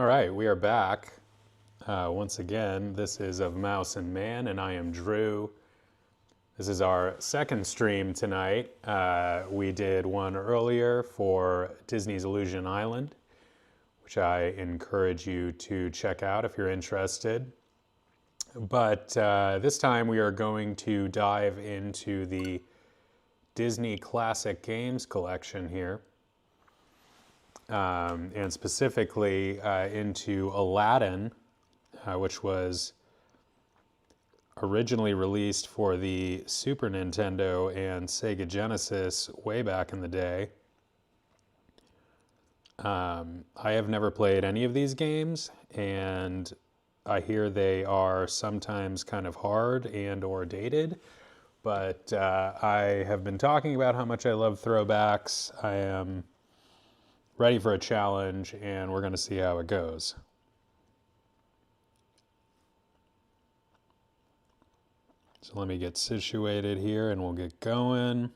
All right, we are back. Once again, this is Of Mouse and Man, and I am Drew. This is our second stream tonight. We did one earlier for Disney's Illusion Island, which I encourage you to check out if you're interested. But this time we are going to dive into the Disney Classic Games collection here. And specifically into Aladdin, which was originally released for the Super Nintendo and Sega Genesis way back in the day. I have never played any of these games, and I hear they are sometimes kind of hard and or dated, but I have been talking about how much I love throwbacks. I am ready for a challenge, and we're going to see how it goes. So let me get situated here and we'll get going.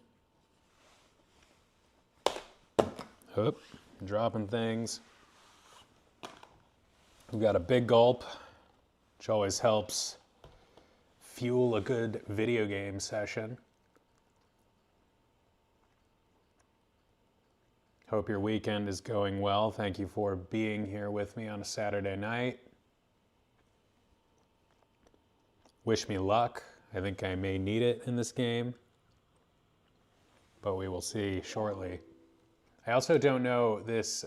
Oop, dropping things. We've got a big gulp, which always helps fuel a good video game session. Hope your weekend is going well. Thank you for being here with me on a Saturday night. Wish me luck. I think I may need it in this game, but we will see shortly. I also don't know this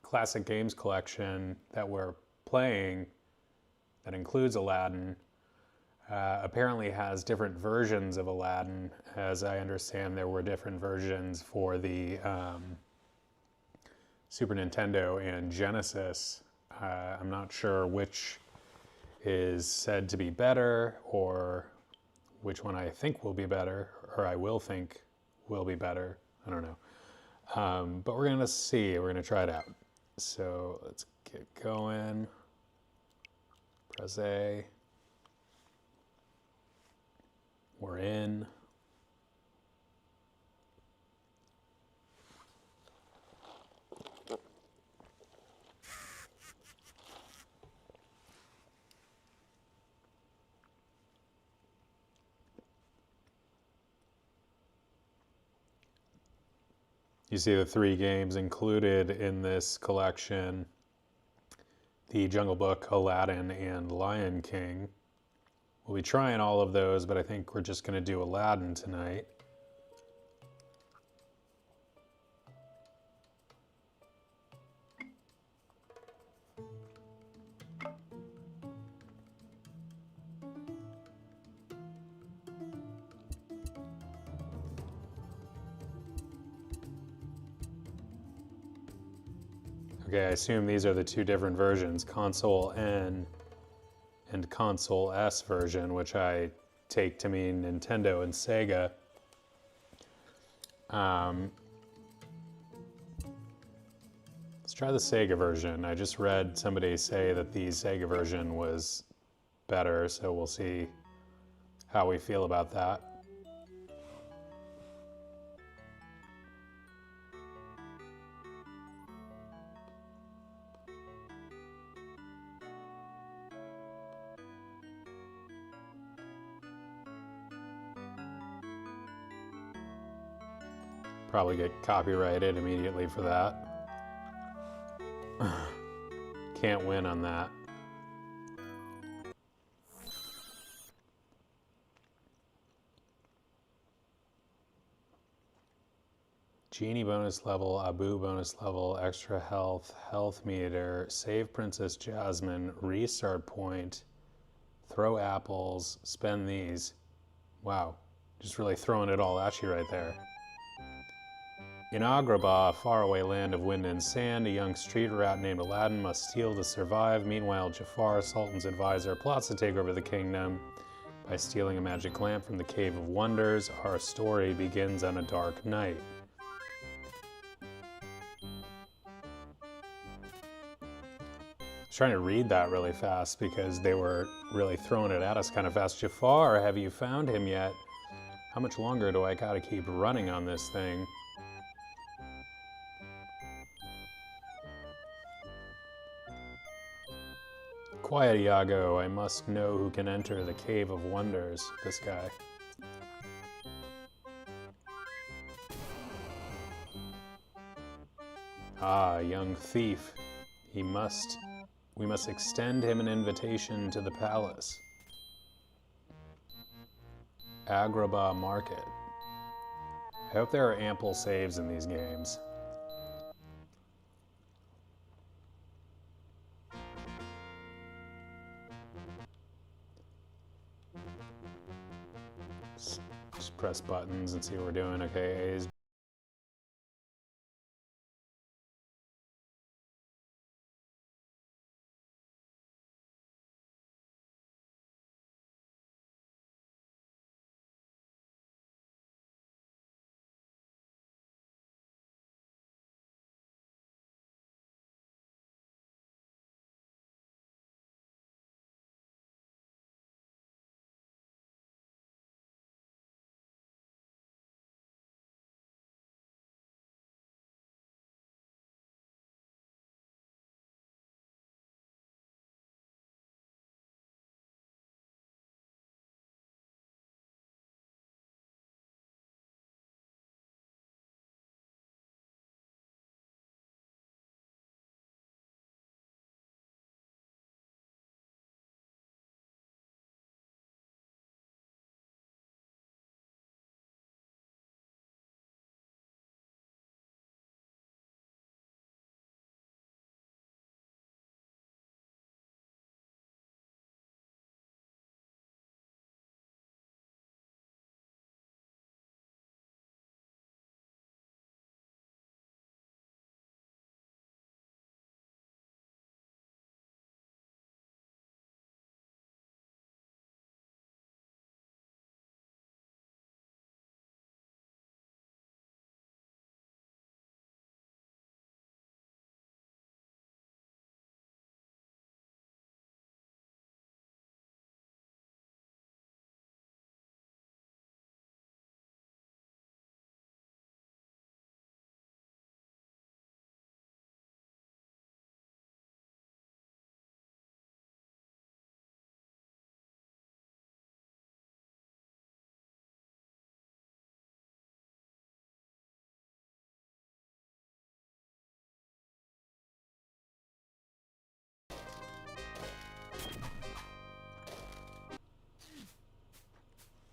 classic games collection that we're playing that includes Aladdin apparently has different versions of Aladdin. As I understand, there were different versions for the Super Nintendo and Genesis. I'm not sure which is said to be better or which one I think will be better, or I will think will be better. I don't know. But we're going to see. We're going to try it out. So let's get going. Press A. We're in. You see the three games included in this collection: The Jungle Book, Aladdin, and Lion King. We'll be trying all of those, but I think we're just going to do Aladdin tonight. Okay, I assume these are the two different versions, Console N and Console S version, which I take to mean Nintendo and Sega. Let's try the Sega version. I just read somebody say that the Sega version was better, so we'll see how we feel about that. Probably get copyrighted immediately for that. Can't win on that. Genie bonus level, Abu bonus level, extra health, health meter, save Princess Jasmine, restart point, throw apples, spend these. Wow, just really throwing it all at you right there. In Agrabah, a faraway land of wind and sand, a young street rat named Aladdin must steal to survive. Meanwhile, Jafar, Sultan's advisor, plots to take over the kingdom by stealing a magic lamp from the Cave of Wonders. Our story begins on a dark night. I was trying to read that really fast because they were really throwing it at us kind of fast. Jafar, have you found him yet? How much longer do I gotta keep running on this thing? Quiet, Iago. I must know who can enter the Cave of Wonders. This guy. Ah, young thief. We must extend him an invitation to the palace. Agrabah Market. I hope there are ample saves in these games. Just press buttons and see what we're doing. Okay, A is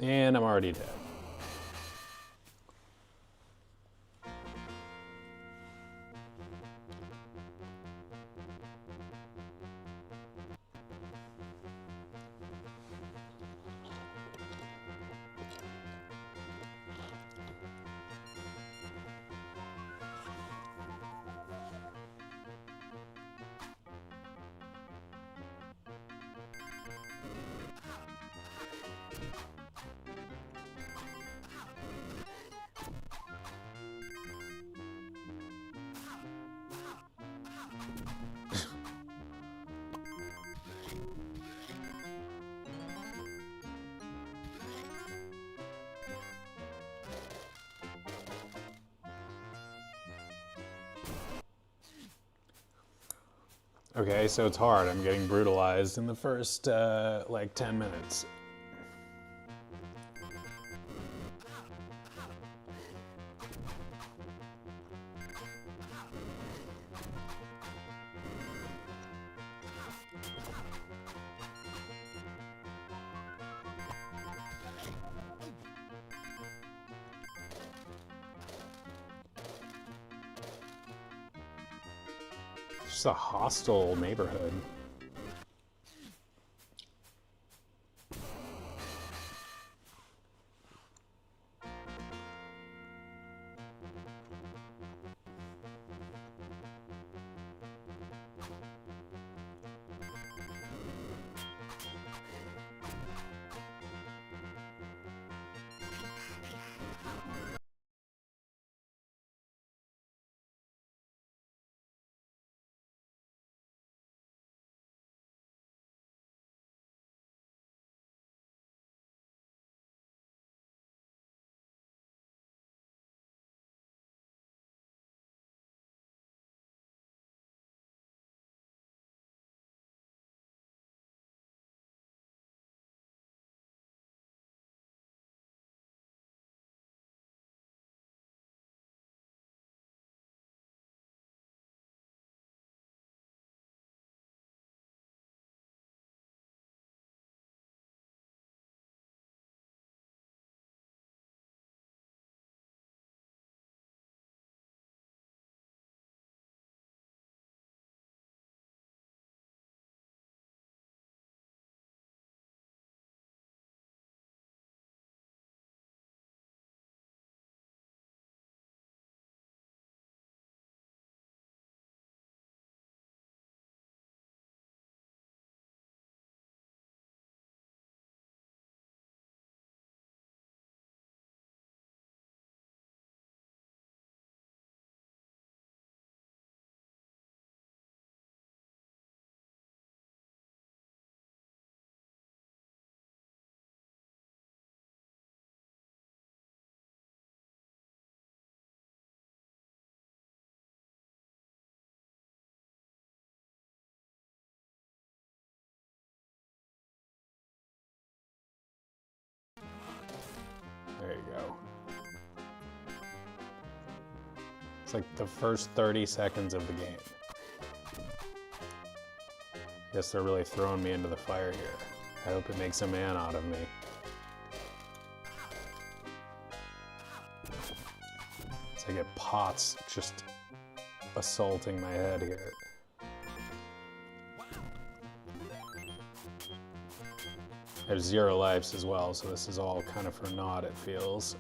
and I'm already dead. Okay, so it's hard. I'm getting brutalized in the first, like, 10 minutes. It's just a hostile neighborhood. It's like the first 30 seconds of the game. Guess they're really throwing me into the fire here. I hope it makes a man out of me. It's like I get pots just assaulting my head here. I have 0 lives as well, so this is all kind of for naught, it feels.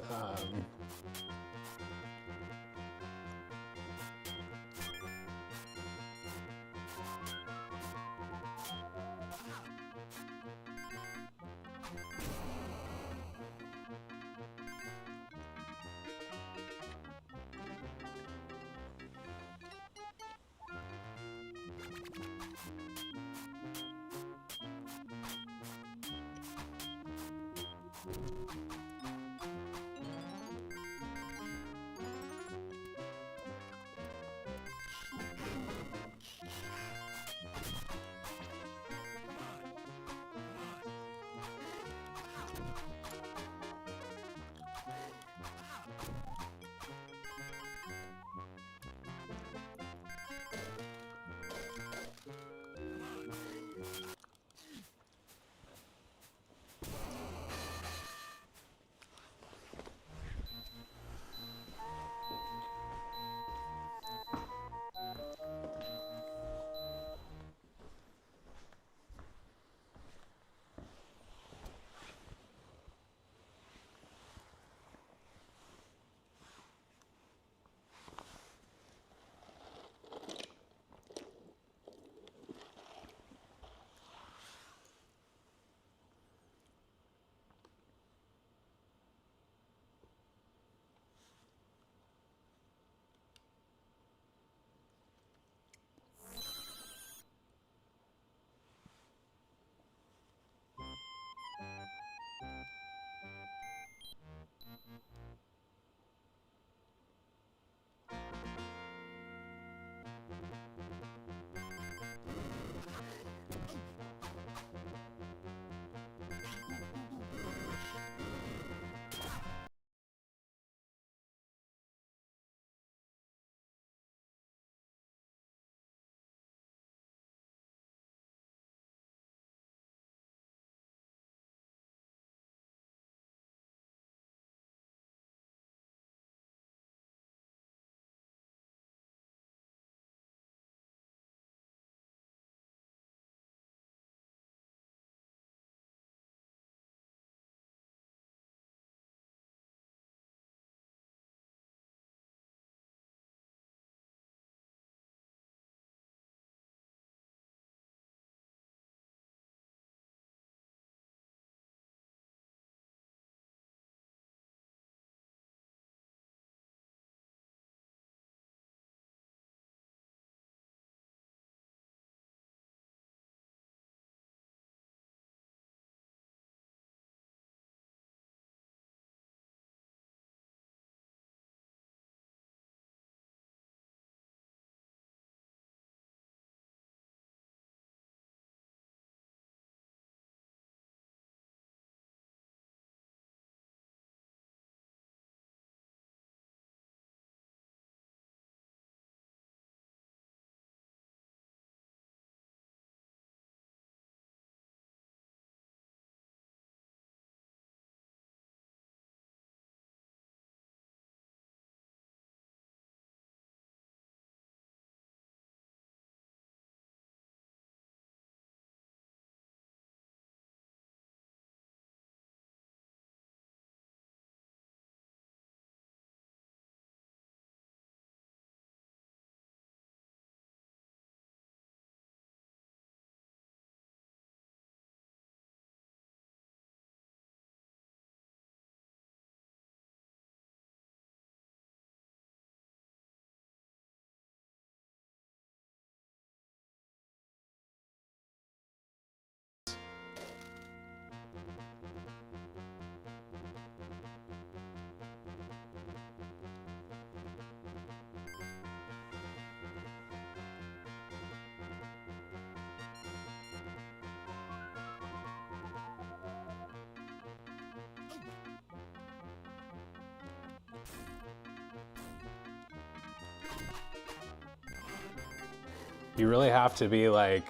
You really have to be like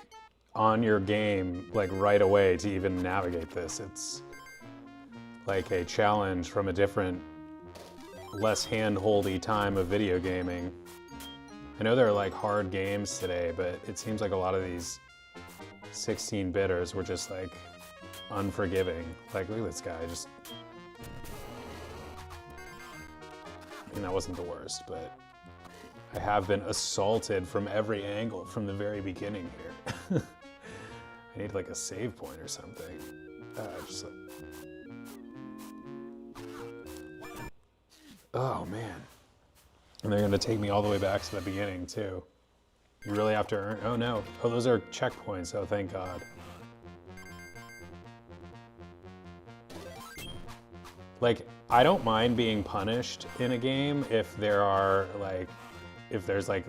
on your game like right away to even navigate this. It's like a challenge from a different, less hand-holdy time of video gaming. I know there are like hard games today, but it seems like a lot of these 16-bitters were just like unforgiving. Like, look at this guy, just... I mean, that wasn't the worst, but I have been assaulted from every angle from the very beginning here. I need like a save point or something. Just like... Oh man. And they're gonna take me all the way back to the beginning too. You really have to earn, oh no. Oh, those are checkpoints, oh thank God. Like, I don't mind being punished in a game if there are like, if there's like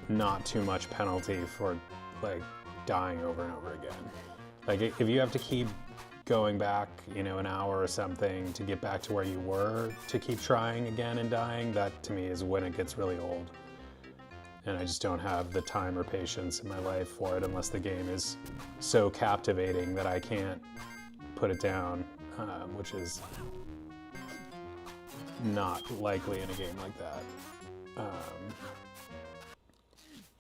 not too much penalty for like dying over and over again. Like if you have to keep going back, you know, an hour or something to get back to where you were to keep trying again and dying, that to me is when it gets really old. And I just don't have the time or patience in my life for it unless the game is so captivating that I can't put it down, which is not likely in a game like that.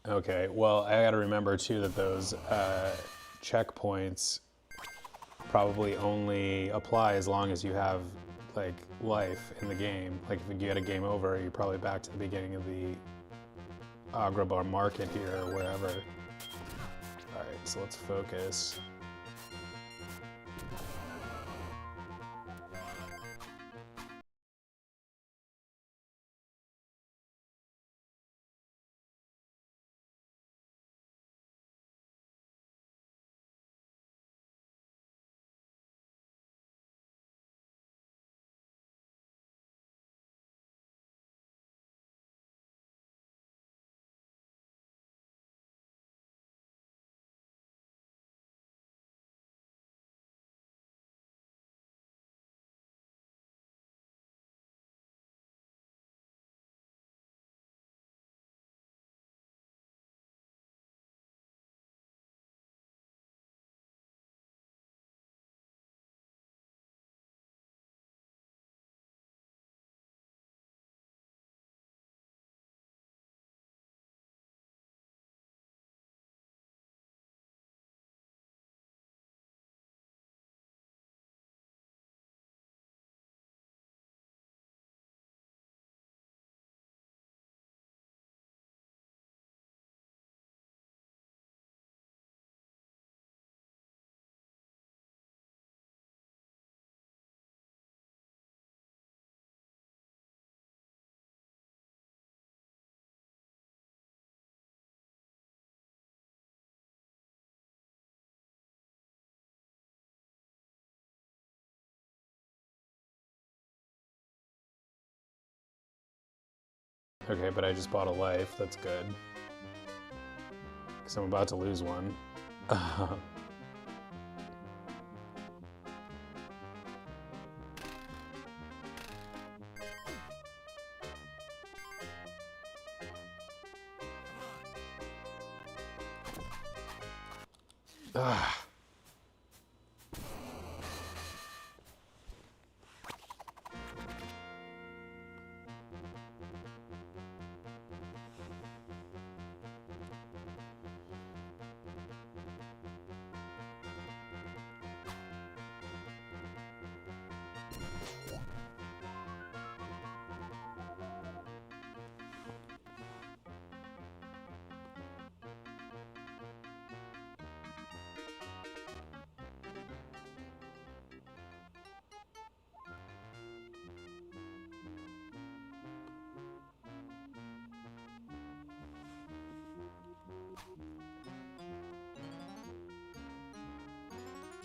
Okay, well, I gotta remember too that those checkpoints probably only apply as long as you have like life in the game. Like if you get a game over, you're probably back to the beginning of the Agrabah market here or wherever. All right, so let's focus. Okay, but I just bought a life, that's good. Because I'm about to lose one.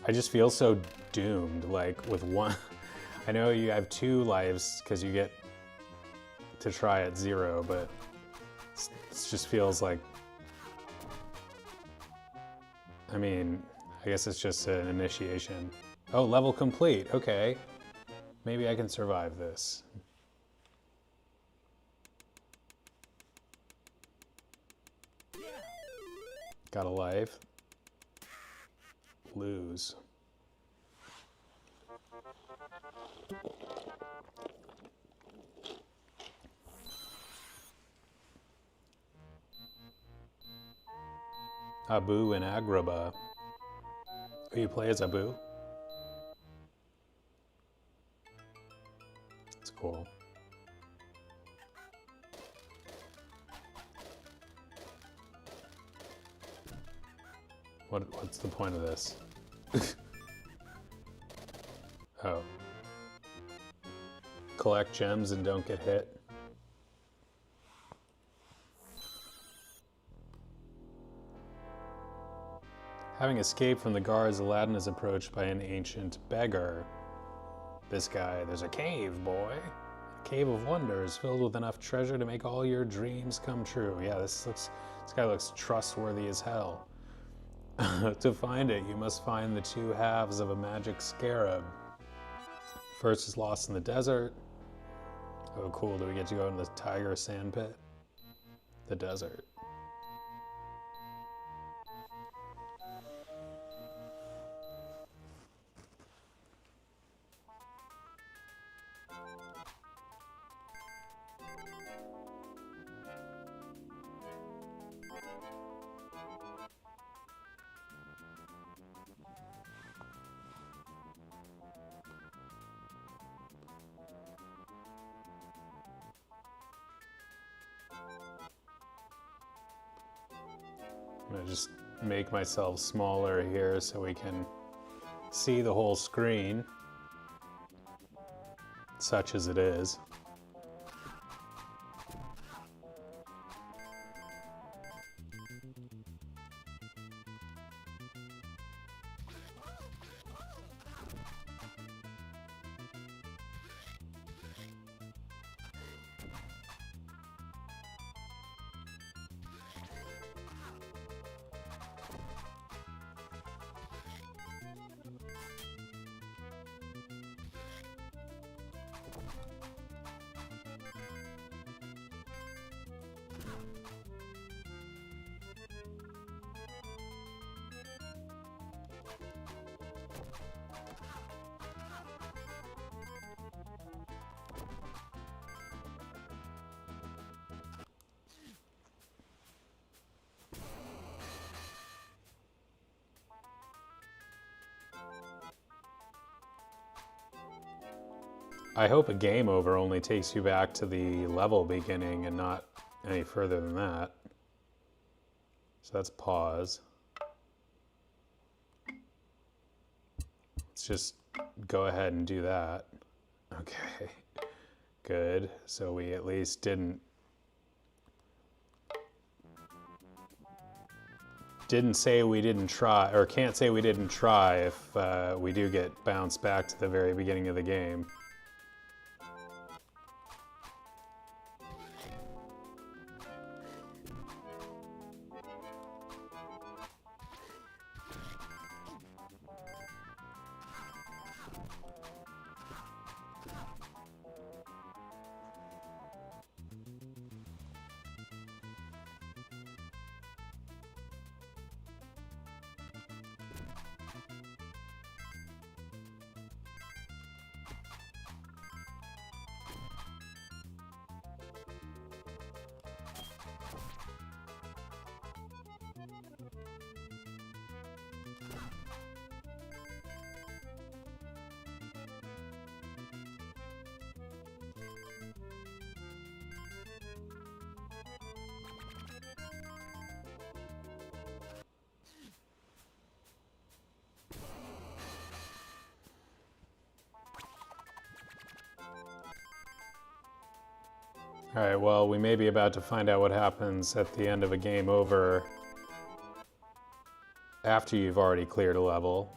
I just feel so doomed, like with one. I know you have 2 lives because you get to try at 0, but it just feels like, I mean, I guess it's just an initiation. Oh, level complete, okay. Maybe I can survive this. Got a life. Lose. Abu and Agrabah. Oh, you play as Abu? That's cool. What's the point of this? Oh. Collect gems and don't get hit. Having escaped from the guards, Aladdin is approached by an ancient beggar. This guy, there's a cave, boy. A cave of wonders filled with enough treasure to make all your dreams come true. Yeah, this guy looks trustworthy as hell. To find it, you must find the two halves of a magic scarab. First is lost in the desert. Oh, cool. Do we get to go in the tiger sandpit? The desert. I'm going to just make myself smaller here so we can see the whole screen, such as it is. I hope a game over only takes you back to the level beginning and not any further than that. So that's pause. Let's just go ahead and do that. Okay, good. So we at least didn't say we didn't try, or can't say we didn't try if we do get bounced back to the very beginning of the game. All right, well, we may be about to find out what happens at the end of a game over after you've already cleared a level.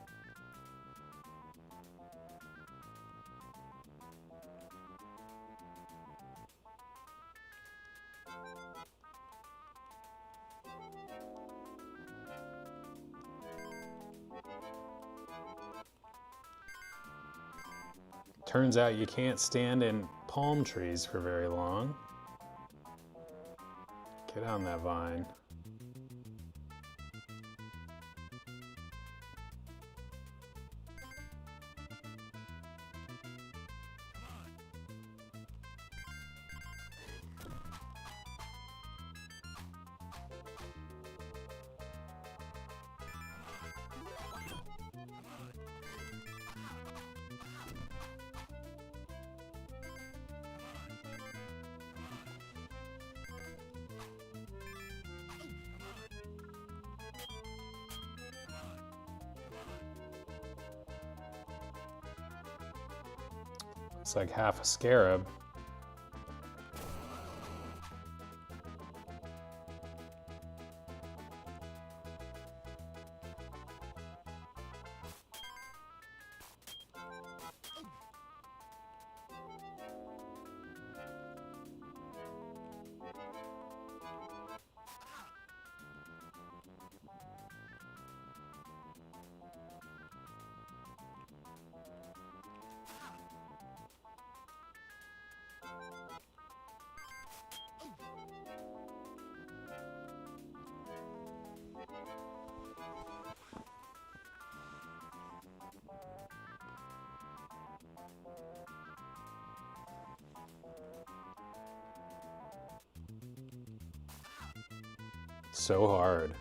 Turns out you can't stand in palm trees for very long. Get on that vine. It's like half a scarab. So hard.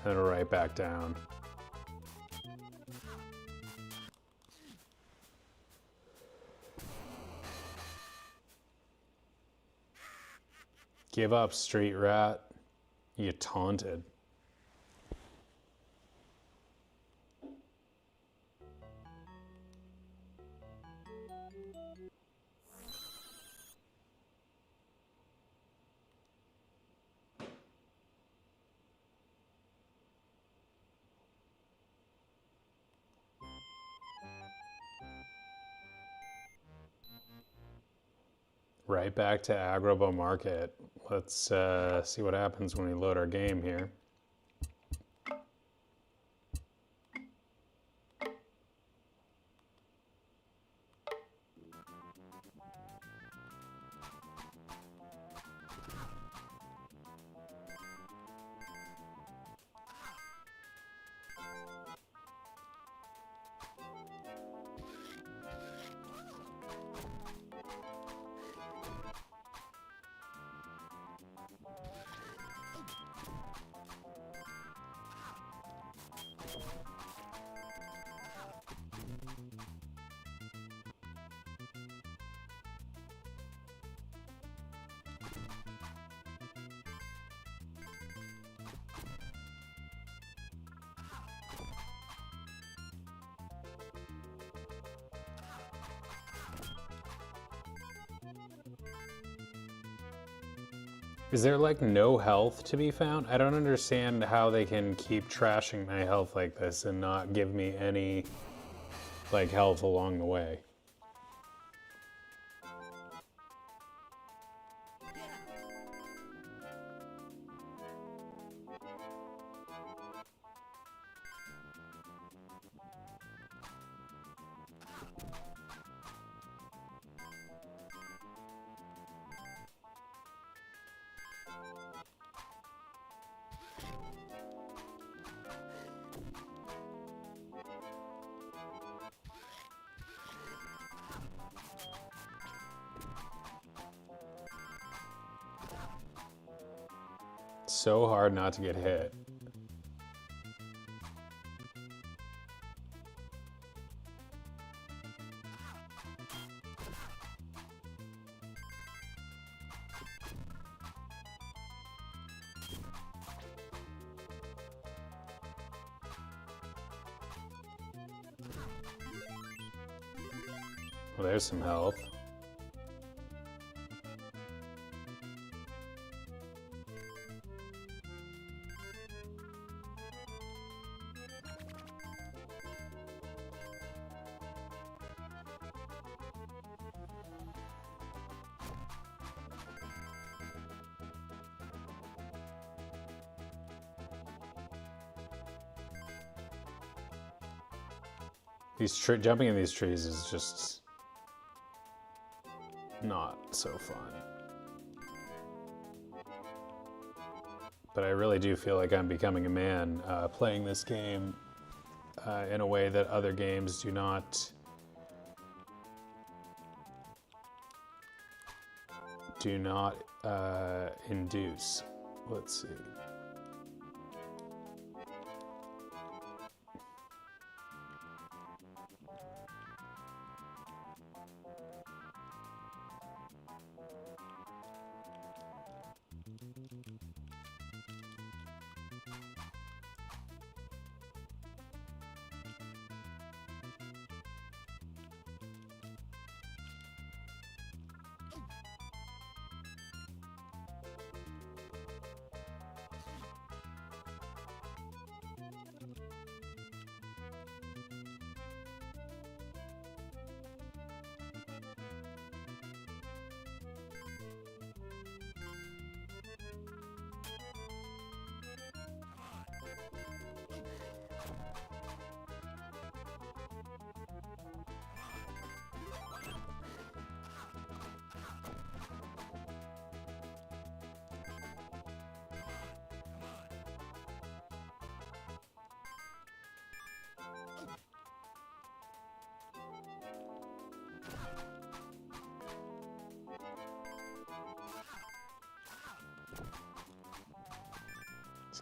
And right back down. Give up, street rat. You taunted. Right back to Agrabah Market. Let's see what happens when we load our game here. Is there like no health to be found? I don't understand how they can keep trashing my health like this and not give me any like health along the way. So hard not to get hit. Well, there's some health. Jumping in these trees is just not so fun. But I really do feel like I'm becoming a man playing this game in a way that other games do not induce. Let's see.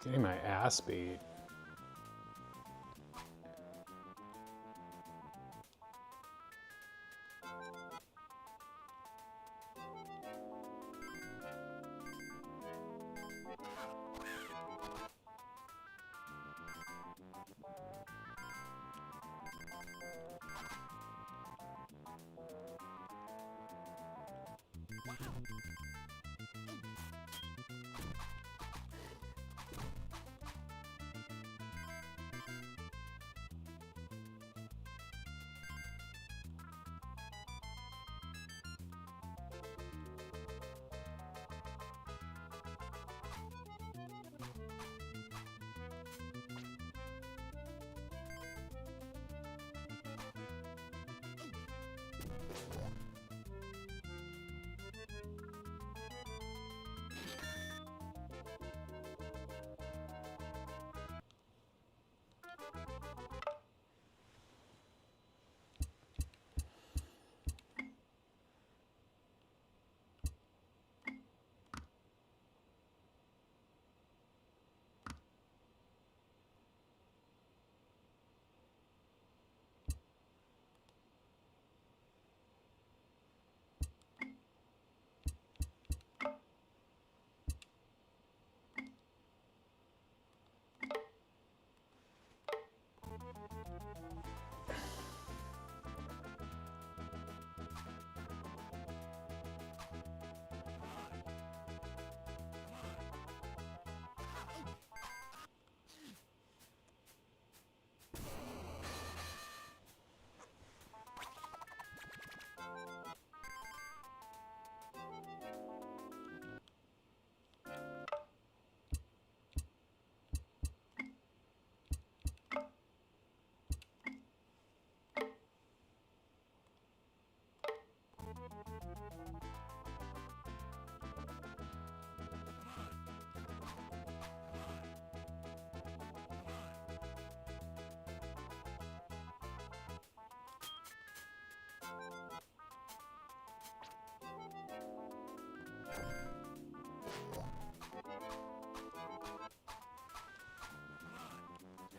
Getting my ass beat.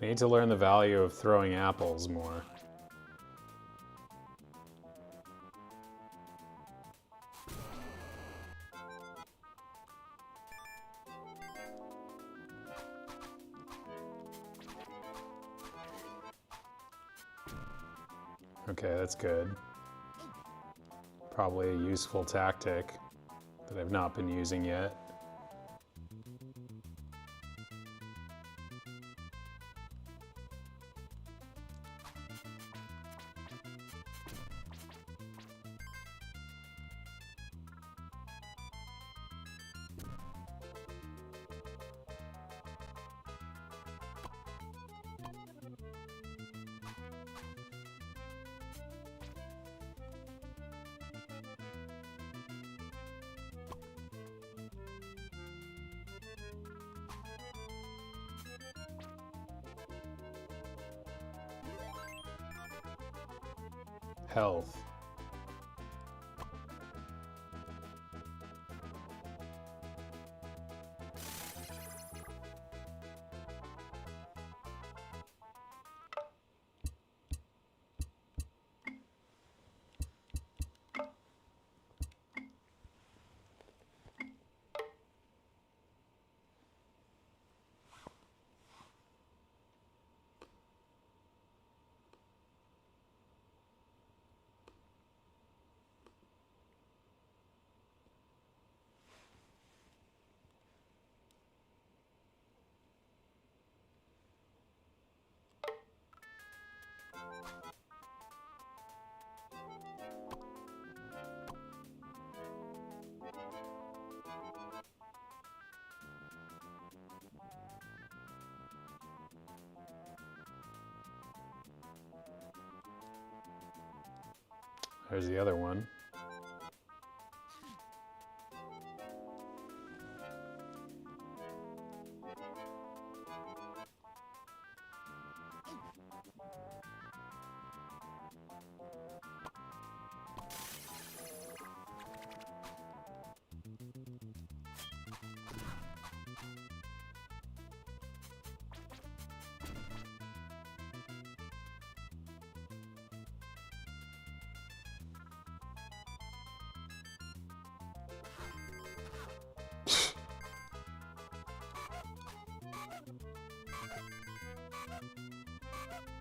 I need to learn the value of throwing apples more. Okay, that's good. Probably a useful tactic that I've not been using yet. Health. There's the other one.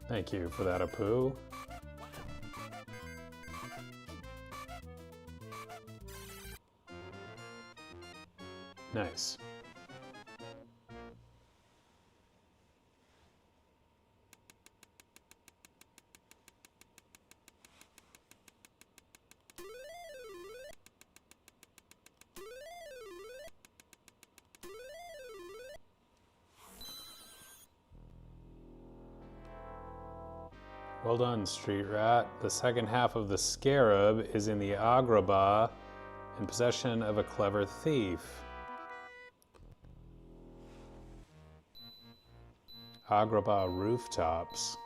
Thank you for that, Apu. Nice. Well done, Street Rat. The second half of the scarab is in the Agrabah in possession of a clever thief. Agrabah rooftops.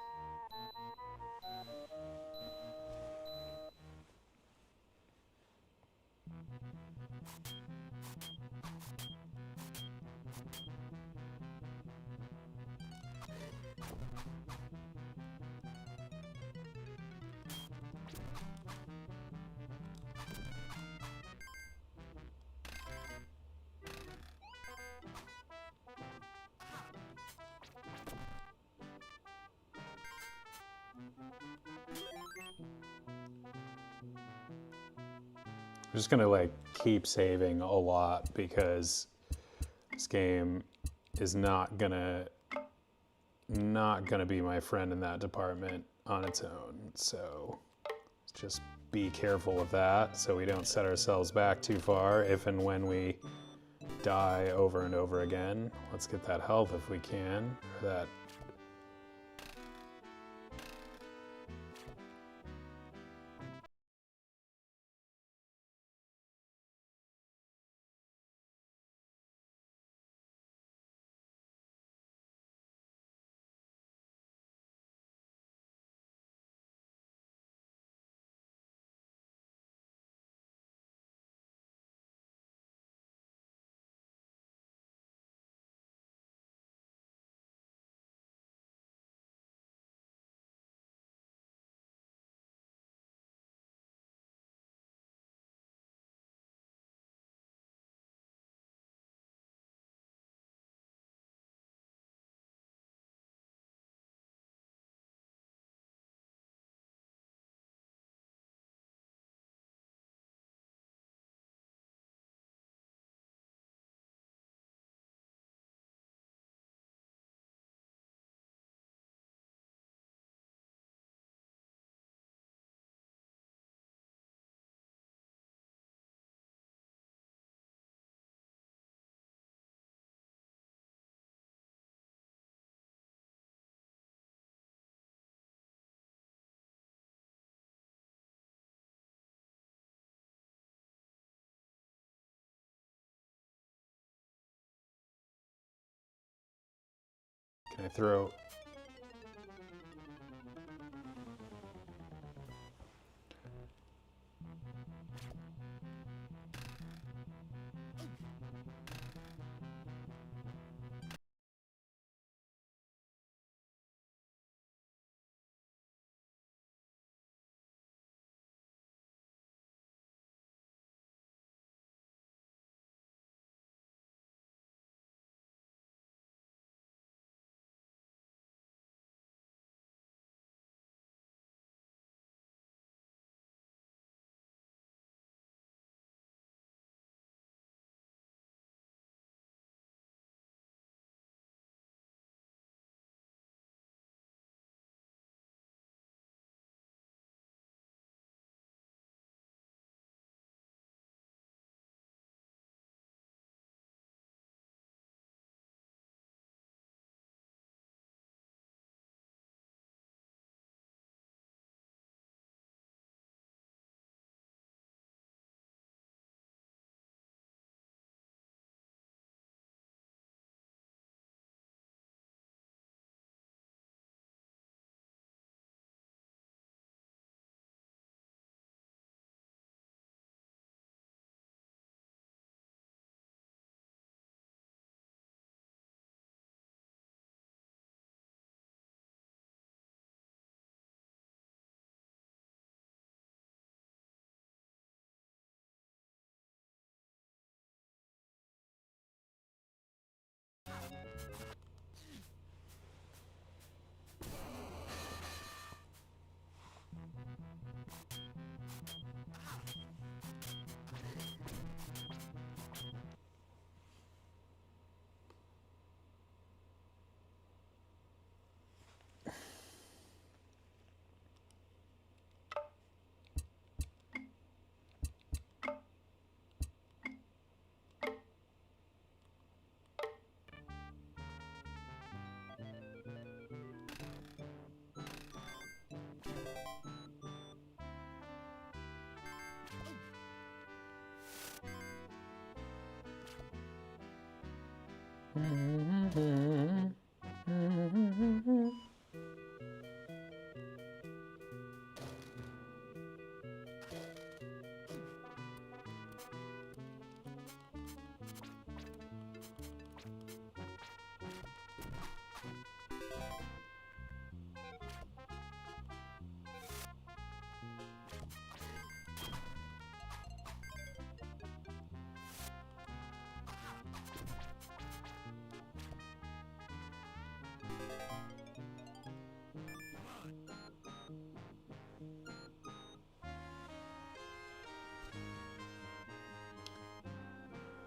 I'm just gonna like keep saving a lot because this game is not gonna be my friend in that department on its own. So just be careful of that so we don't set ourselves back too far if and when we die over and over again. Let's get that health if we can, or that. Can I throw?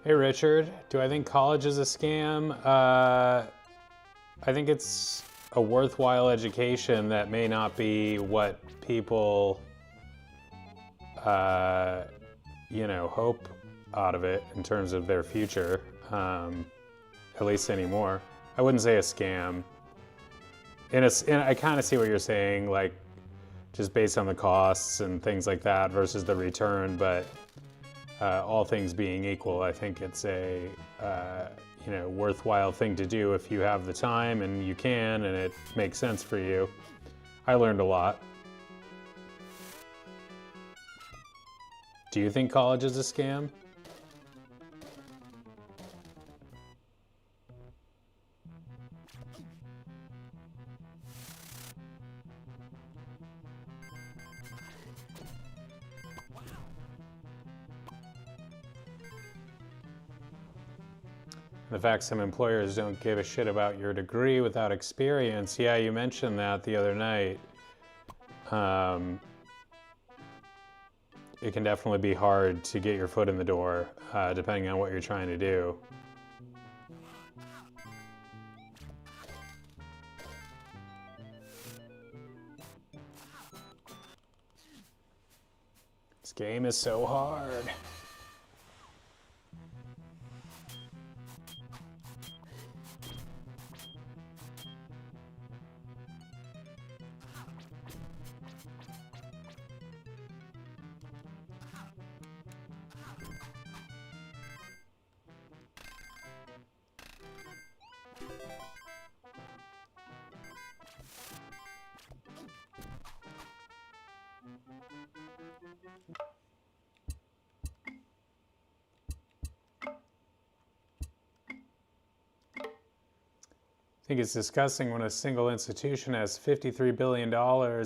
Hey Richard, do I think college is a scam? I think it's a worthwhile education that may not be what people, hope out of it in terms of their future, at least anymore. I wouldn't say a scam. And I kind of see what you're saying, like just based on the costs and things like that versus the return, but all things being equal, I think it's a worthwhile thing to do if you have the time and you can and it makes sense for you. I learned a lot. Do you think college is a scam? The fact some employers don't give a shit about your degree without experience. Yeah, you mentioned that the other night. It can definitely be hard to get your foot in the door, depending on what you're trying to do. This game is so hard. I think it's disgusting when a single institution has $53 billion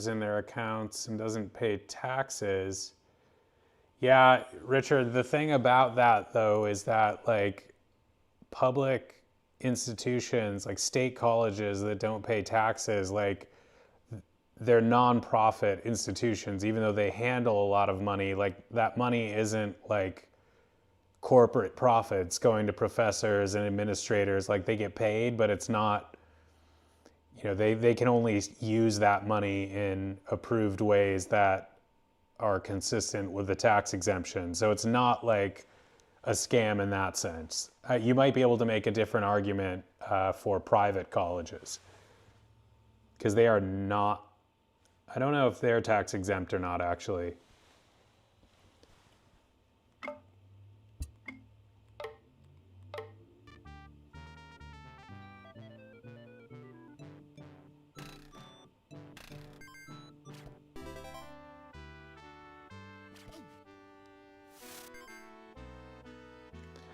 in their accounts and doesn't pay taxes. Yeah, Richard, the thing about that though is that like public institutions, like state colleges that don't pay taxes, like they're nonprofit institutions, even though they handle a lot of money, like that money isn't like corporate profits going to professors and administrators. Like they get paid, but it's not, they can only use that money in approved ways that are consistent with the tax exemption. So it's not like a scam in that sense. You might be able to make a different argument for private colleges because they are not, I don't know if they're tax exempt or not actually.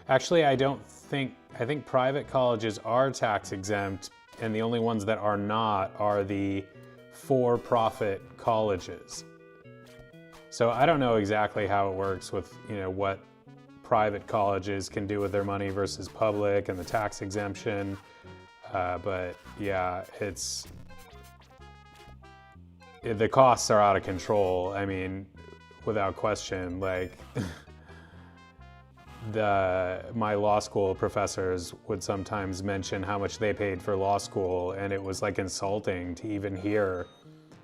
Actually, I think private colleges are tax exempt, and the only ones that are not are the for-profit colleges. So I don't know exactly how it works with, what private colleges can do with their money versus public and the tax exemption. But yeah, the costs are out of control. I mean, without question, like my law school professors would sometimes mention how much they paid for law school, and it was like insulting to even hear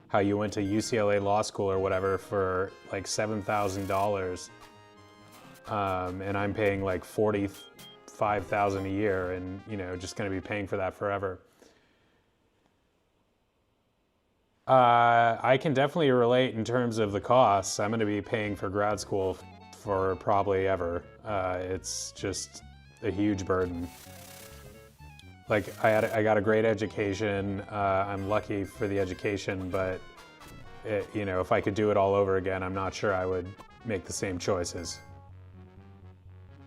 how you went to UCLA Law School or whatever for like $7,000, and I'm paying like $45,000 a year, and just going to be paying for that forever. I can definitely relate in terms of the costs. I'm going to be paying for grad school for probably ever. It's just a huge burden. Like I got a great education. I'm lucky for the education, but you know, if I could do it all over again, I'm not sure I would make the same choices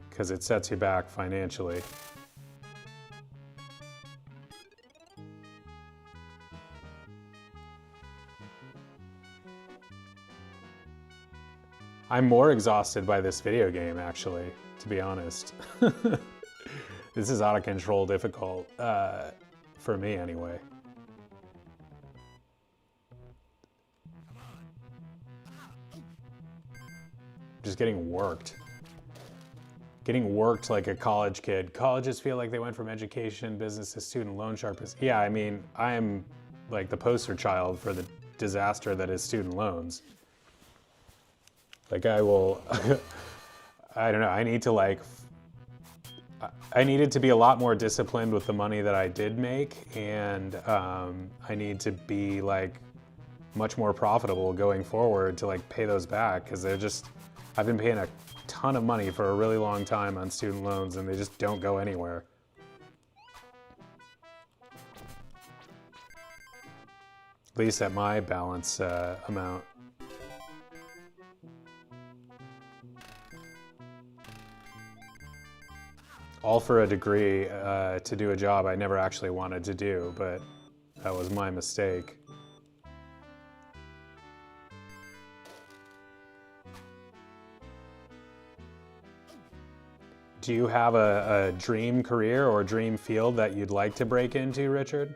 because it sets you back financially. I'm more exhausted by this video game, actually, to be honest. This is out of control difficult, for me anyway. Just getting worked. Getting worked like a college kid. Colleges feel like they went from education, business to student loan sharpness. Yeah, I mean, I am like the poster child for the disaster that is student loans. Like I will, I don't know, I need to like, I needed to be a lot more disciplined with the money that I did make, and I need to be like much more profitable going forward to like pay those back, because they're just, I've been paying a ton of money for a really long time on student loans and they just don't go anywhere. At least at my balance amount. All for a degree to do a job I never actually wanted to do, but that was my mistake. Do you have a dream career or dream field that you'd like to break into, Richard?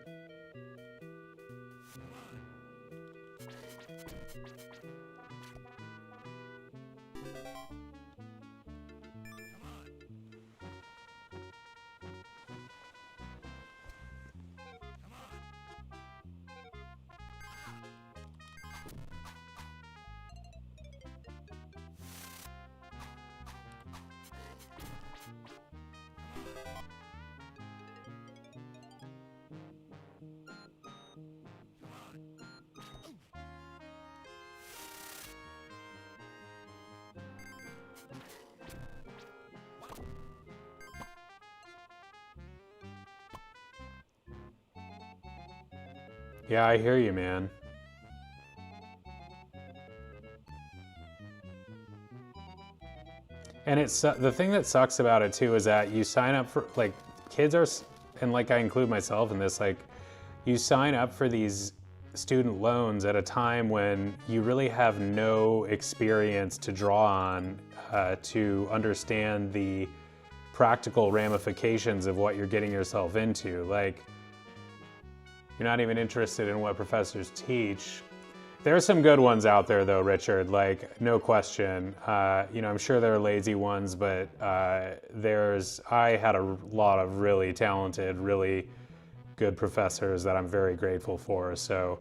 Yeah, I hear you, man. And it's the thing that sucks about it too is that you sign up for, like, kids are, and like I include myself in this, like you sign up for these student loans at a time when you really have no experience to draw on to understand the practical ramifications of what you're getting yourself into. Like, you're not even interested in what professors teach. There are some good ones out there though, Richard, like no question. You know, I'm sure there are lazy ones, but I had a lot of really talented, really good professors that I'm very grateful for. So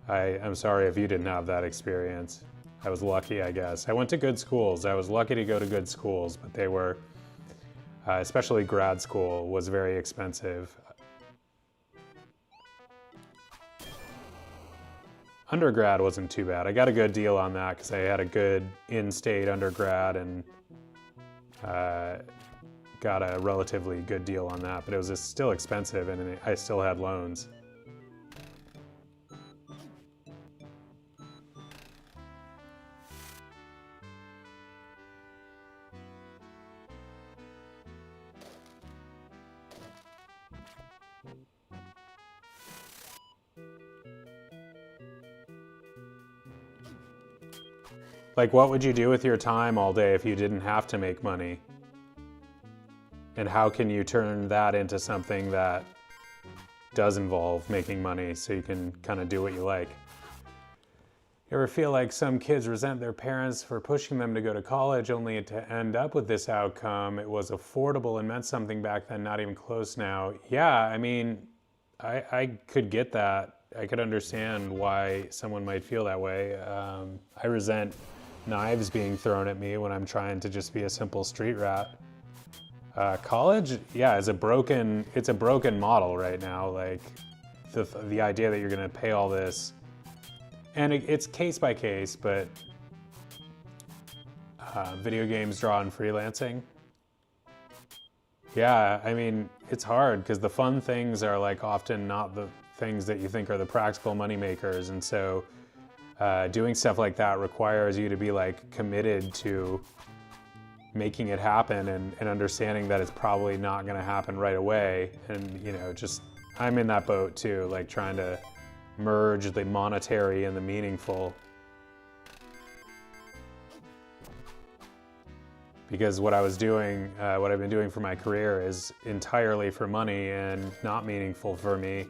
I'm sorry if you didn't have that experience. I was lucky, I guess. I went to good schools. I was lucky to go to good schools, but they were, especially grad school, was very expensive. Undergrad wasn't too bad. I got a good deal on that because I had a good in-state undergrad and got a relatively good deal on that, but it was still expensive and I still had loans. Like, what would you do with your time all day if you didn't have to make money? And how can you turn that into something that does involve making money so you can kind of do what you like? You ever feel like some kids resent their parents for pushing them to go to college only to end up with this outcome? It was affordable and meant something back then, not even close now. Yeah, I mean, I could get that. I could understand why someone might feel that way. I resent knives being thrown at me when I'm trying to just be a simple street rat. College, yeah, it's a broken model right now. Like the idea that you're gonna pay all this, and it's case by case, but video games draw on freelancing. Yeah, I mean, it's hard because the fun things are like often not the things that you think are the practical money makers, and so doing stuff like that requires you to be like committed to making it happen and understanding that it's probably not going to happen right away. And you know, just I'm in that boat too, like trying to merge the monetary and the meaningful. Because what I was doing, what I've been doing for my career is entirely for money and not meaningful for me.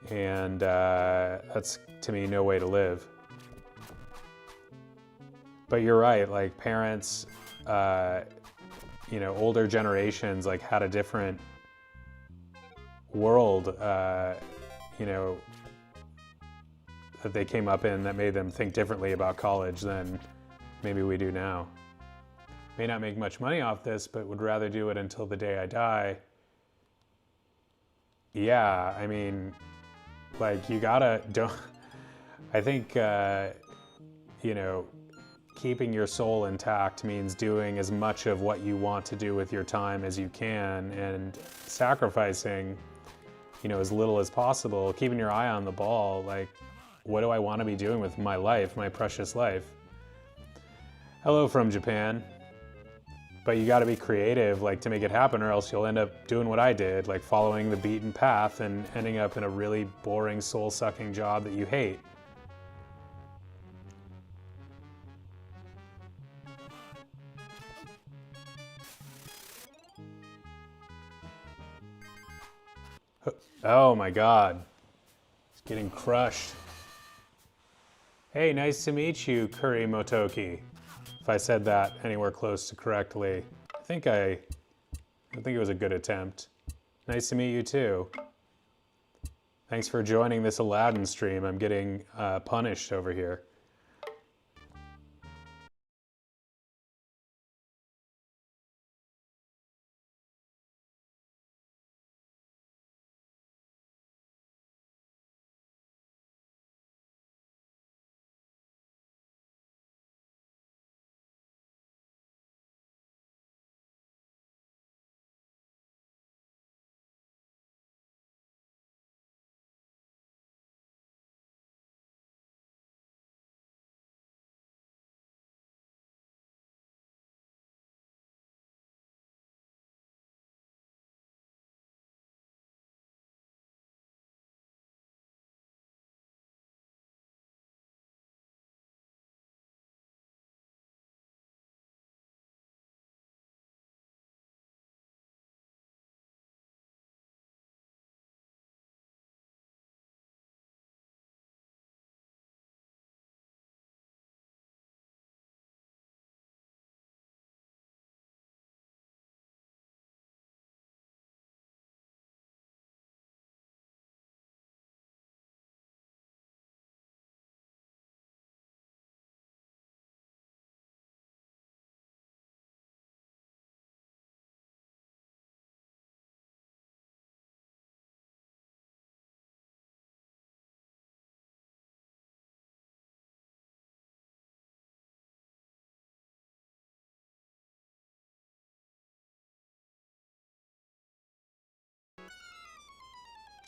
And that's, to me, no way to live. But you're right, like parents, you know, older generations like had a different world, you know, that they came up in that made them think differently about college than maybe we do now. May not make much money off this, but would rather do it until the day I die. Yeah, I mean, like you gotta, I think, you know, keeping your soul intact means doing as much of what you want to do with your time as you can and sacrificing, you know, as little as possible, keeping your eye on the ball. Like, what do I want to be doing with my life, my precious life? Hello from Japan. But you got to be creative, like, to make it happen, or else you'll end up doing what I did, like following the beaten path and ending up in a really boring, soul-sucking job that you hate. Oh my God, it's getting crushed. Hey, nice to meet you, Kuri Motoki. If I said that anywhere close to correctly, I think it was a good attempt. Nice to meet you too. Thanks for joining this Aladdin stream. I'm getting punished over here.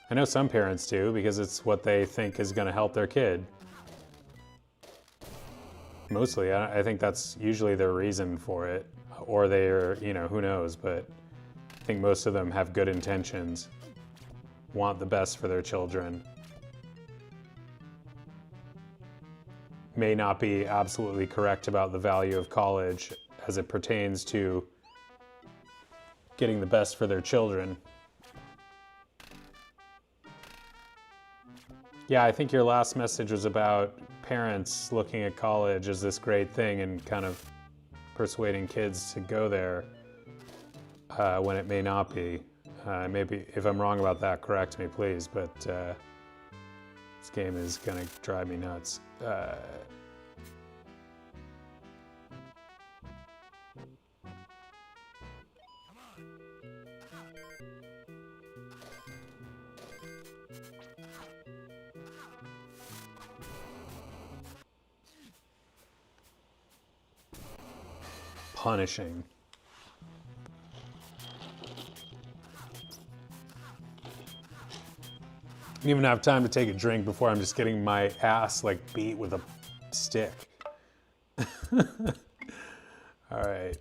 I know some parents do because it's what they think is going to help their kid. Mostly, I think that's usually their reason for it. Or they're, you know, who knows, but I think most of them have good intentions, want the best for their children. May not be absolutely correct about the value of college as it pertains to getting the best for their children. Yeah, I think your last message was about parents looking at college as this great thing and kind of persuading kids to go there when it may not be. Maybe if I'm wrong about that, correct me, please. But this game is gonna drive me nuts. Punishing. don't even have time to take a drink before I'm just getting my ass like beat with a stick. All right.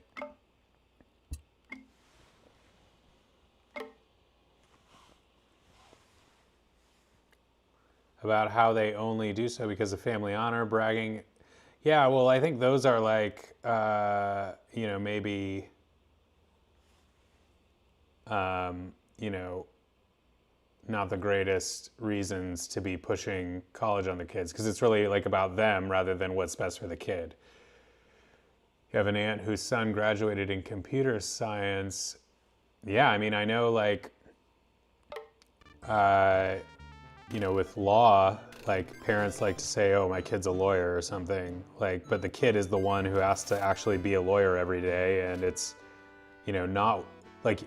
About how they only do so because of family honor, bragging. Yeah, well, I think those are like, you know, maybe, you know, not the greatest reasons to be pushing college on the kids, because it's really like about them rather than what's best for the kid. You have an aunt whose son graduated in computer science. Yeah, I mean, I know like, you know, with law, like parents like to say, oh, my kid's a lawyer or something, like, but the kid is the one who has to actually be a lawyer every day. And it's, you know, not like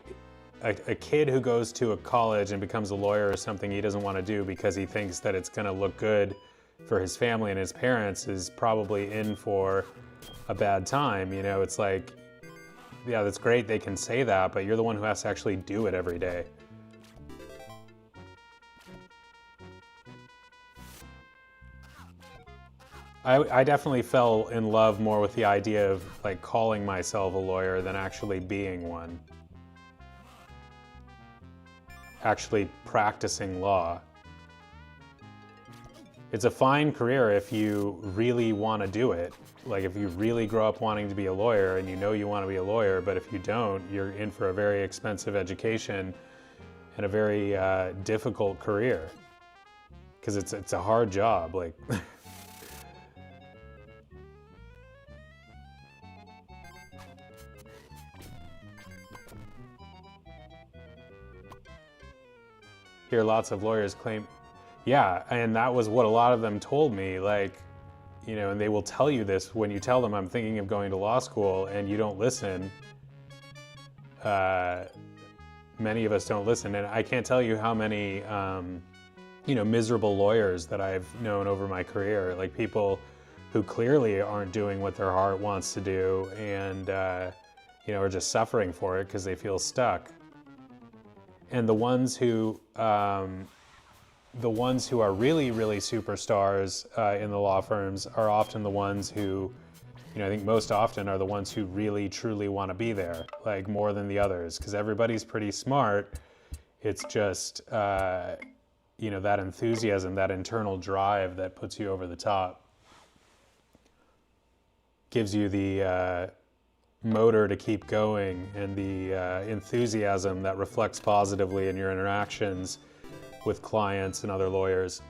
a kid who goes to a college and becomes a lawyer or something he doesn't want to do because he thinks that it's going to look good for his family and his parents is probably in for a bad time. You know, it's like, yeah, that's great, they can say that, but you're the one who has to actually do it every day. I definitely fell in love more with the idea of like calling myself a lawyer than actually being one. Actually practicing law. It's a fine career if you really want to do it. Like if you really grow up wanting to be a lawyer and you know you want to be a lawyer, but if you don't, you're in for a very expensive education and a very difficult career. Because it's a hard job. Like. Hear lots of lawyers claim, yeah, and that was what a lot of them told me, like, you know, and they will tell you this when you tell them I'm thinking of going to law school and you don't listen. Many of us don't listen, and I can't tell you how many, you know, miserable lawyers that I've known over my career, like people who clearly aren't doing what their heart wants to do and, you know, are just suffering for it because they feel stuck. And the ones who are really, really superstars in the law firms are often the ones who, you know, I think most often are the ones who really, truly want to be there, like more than the others, because everybody's pretty smart. It's just, you know, that enthusiasm, that internal drive that puts you over the top, gives you the motor to keep going and the enthusiasm that reflects positively in your interactions with clients and other lawyers.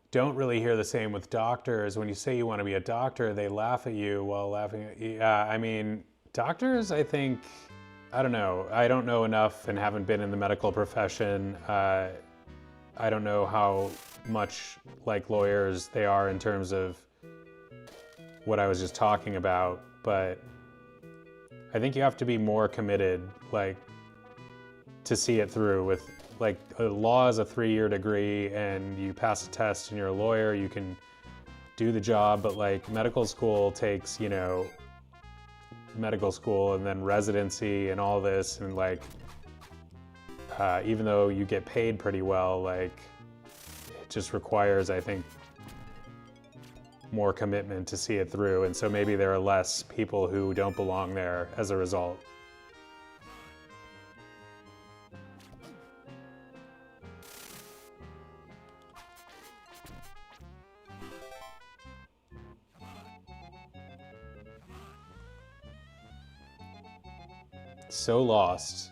Don't really hear the same with doctors. When you say you want to be a doctor, they laugh at you while laughing at you. Yeah, I mean, doctors, I think, I don't know. I don't know enough and haven't been in the medical profession. I don't know how much like lawyers they are in terms of what I was just talking about. But I think you have to be more committed, like, to see it through with, like, law is a 3-year degree and you pass a test and you're a lawyer, you can do the job, but like medical school takes, you know, medical school and then residency and all this, and like, even though you get paid pretty well, like, it just requires, I think, more commitment to see it through, and so maybe there are less people who don't belong there as a result. So lost.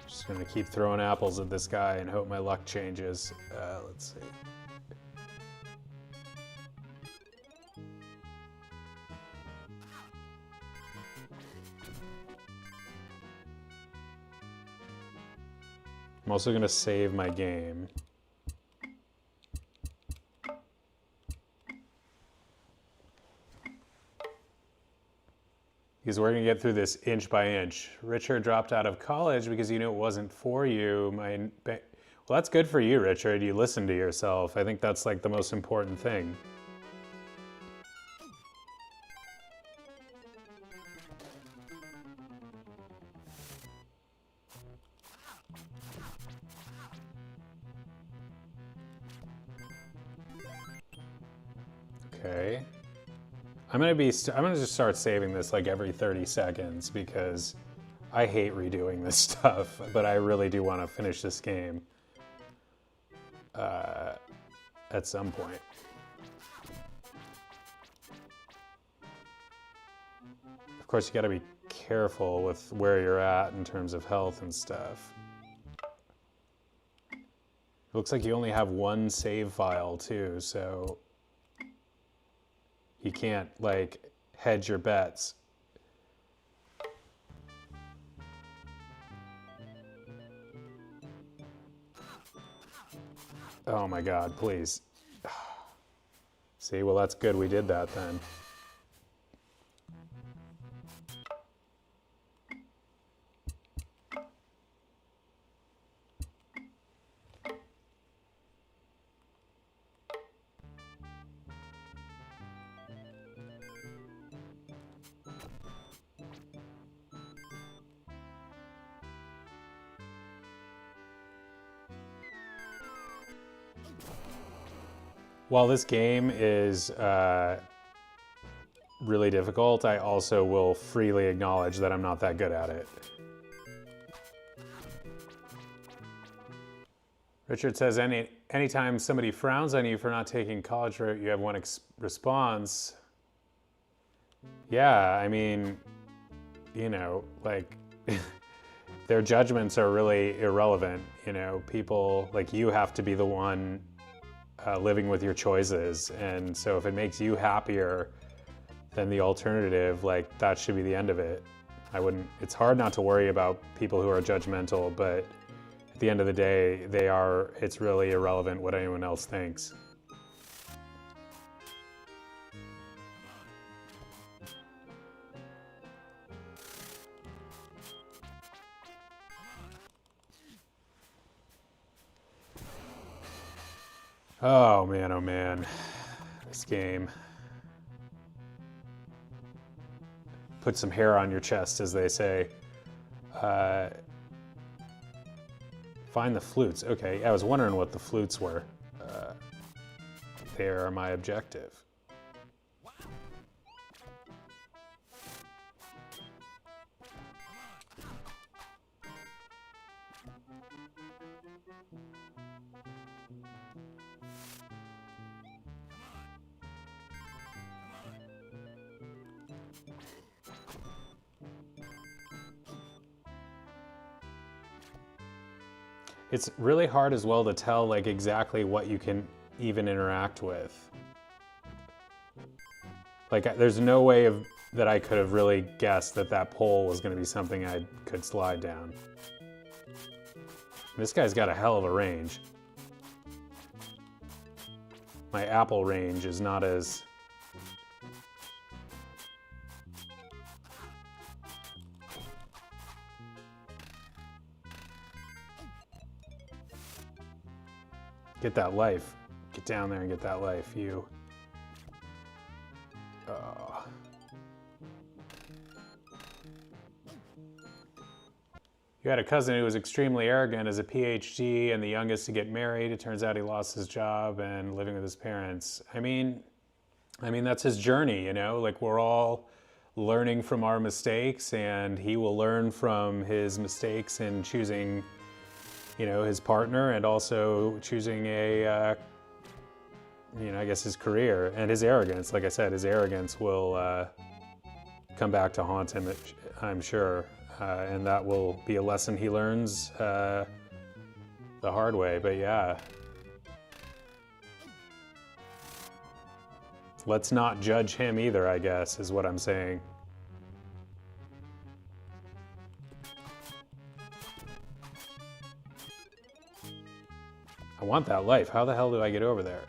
Just gonna keep throwing apples at this guy and hope my luck changes. Let's see. I'm also gonna save my game. Because we're gonna get through this inch by inch. Richard dropped out of college because you knew it wasn't for you. Well, that's good for you, Richard. You listen to yourself. I think that's like the most important thing. Okay. I'm gonna just start saving this like every 30 seconds because I hate redoing this stuff, but I really do want to finish this game at some point. Of course, you got to be careful with where you're at in terms of health and stuff. It looks like you only have one save file too, so you can't like hedge your bets. Oh my God, please. See, well, that's good we did that then. While this game is really difficult, I also will freely acknowledge that I'm not that good at it. Richard says, anytime somebody frowns on you for not taking college route, you have one response. Yeah, I mean, you know, like, their judgments are really irrelevant. You know, people, like, you have to be the one living with your choices. And so if it makes you happier than the alternative, like, that should be the end of it. It's hard not to worry about people who are judgmental, but at the end of the day, it's really irrelevant what anyone else thinks. Oh man, this game. Put some hair on your chest, as they say. Find the flutes. Okay, I was wondering what the flutes were. They are my objective. It's really hard as well to tell like exactly what you can even interact with. Like there's no way that I could have really guessed that pole was going to be something I could slide down. This guy's got a hell of a range. My apple range is not as... Get that life. Get down there and get that life, you. You had a cousin who was extremely arrogant as a PhD and the youngest to get married. It turns out he lost his job and living with his parents. I mean, that's his journey, you know? Like, we're all learning from our mistakes, and he will learn from his mistakes in choosing, you know, his partner and also choosing I guess his career and his arrogance. Like I said, his arrogance will come back to haunt him, I'm sure. And that will be a lesson he learns the hard way, but yeah. Let's not judge him either, I guess, is what I'm saying. I want that life. How the hell do I get over there?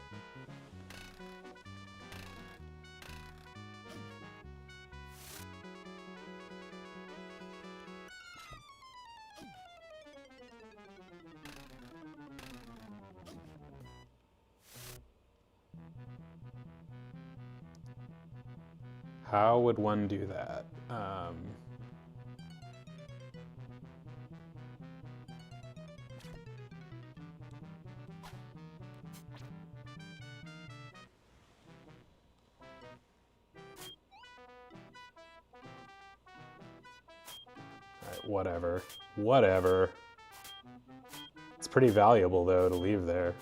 How would one do that? whatever. Whatever. It's pretty valuable, though, to leave there.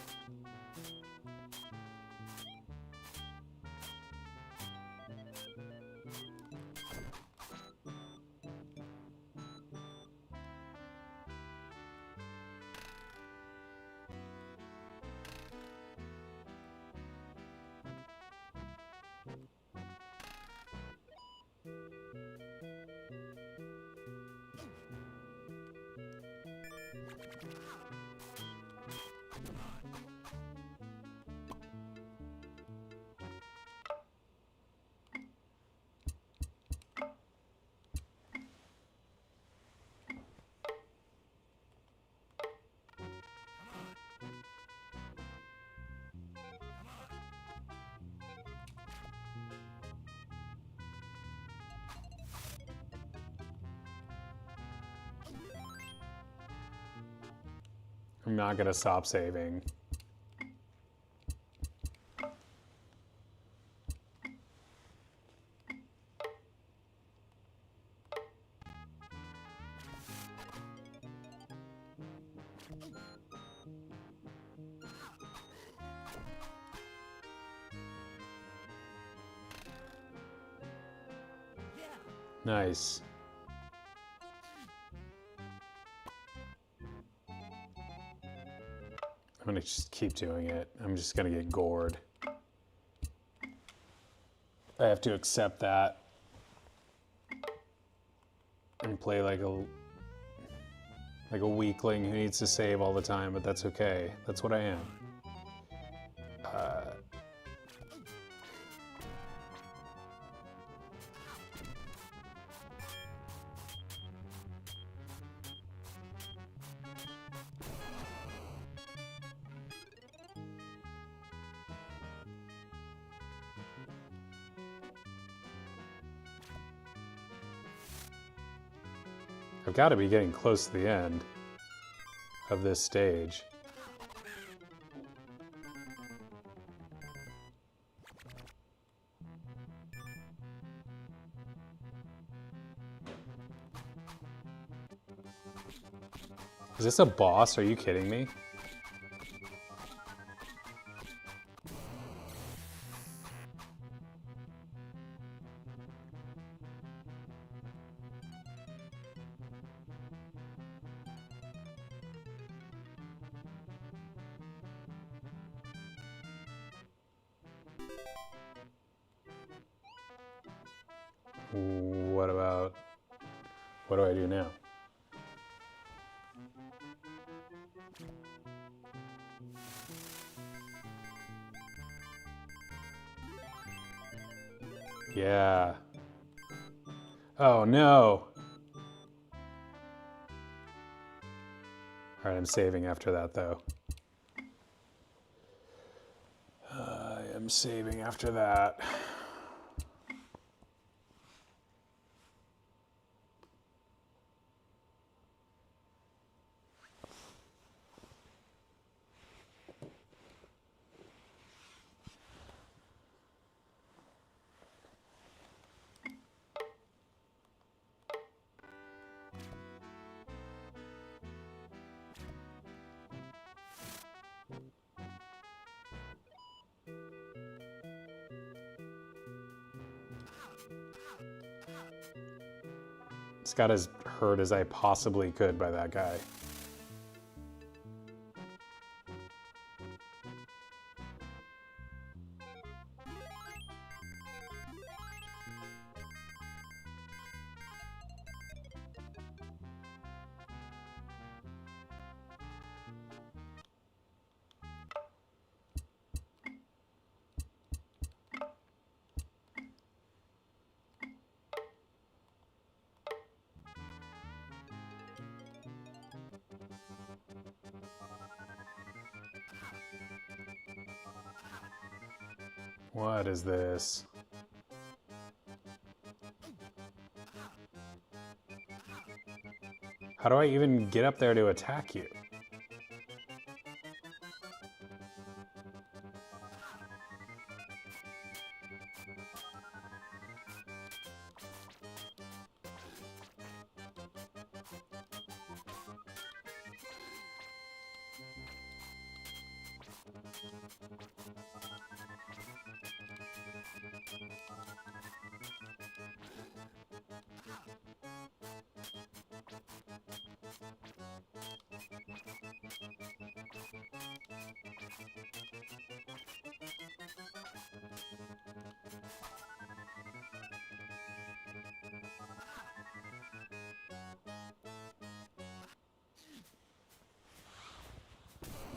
I'm not gonna stop saving. Nice. I'm gonna just keep doing it. I'm just gonna get gored. I have to accept that and play like a weakling who needs to save all the time, but that's okay. That's what I am. I've got to be getting close to the end of this stage. Is this a boss? Are you kidding me? What do I do now? Yeah. Oh no. All right, I'm saving after that though. I am saving after that. Just got as hurt as I possibly could by that guy. What is this? How do I even get up there to attack you?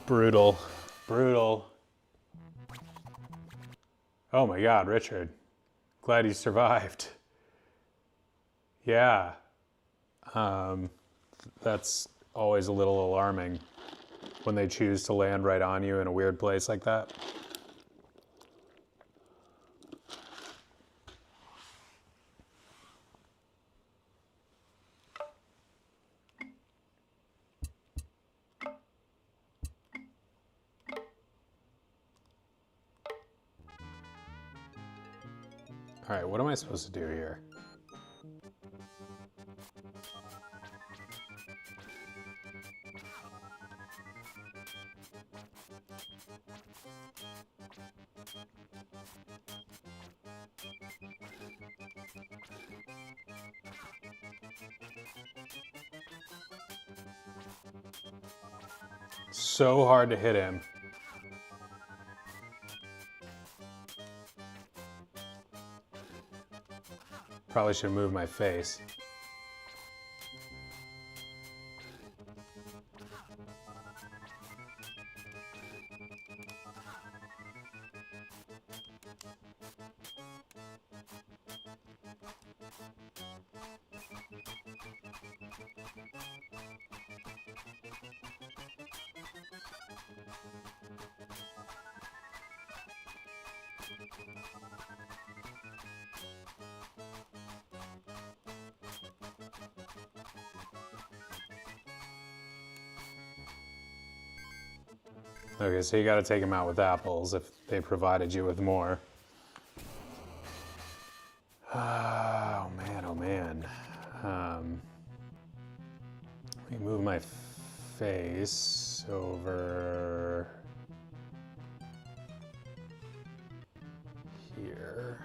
Brutal. Brutal. Oh my God, Richard. Glad you survived. Yeah. That's always a little alarming when they choose to land right on you in a weird place like that. All right, what am I supposed to do here? So hard to hit him. Probably should move my face. Okay, so you got to take them out with apples if they provided you with more. Oh man, oh man. Let me move my face over here.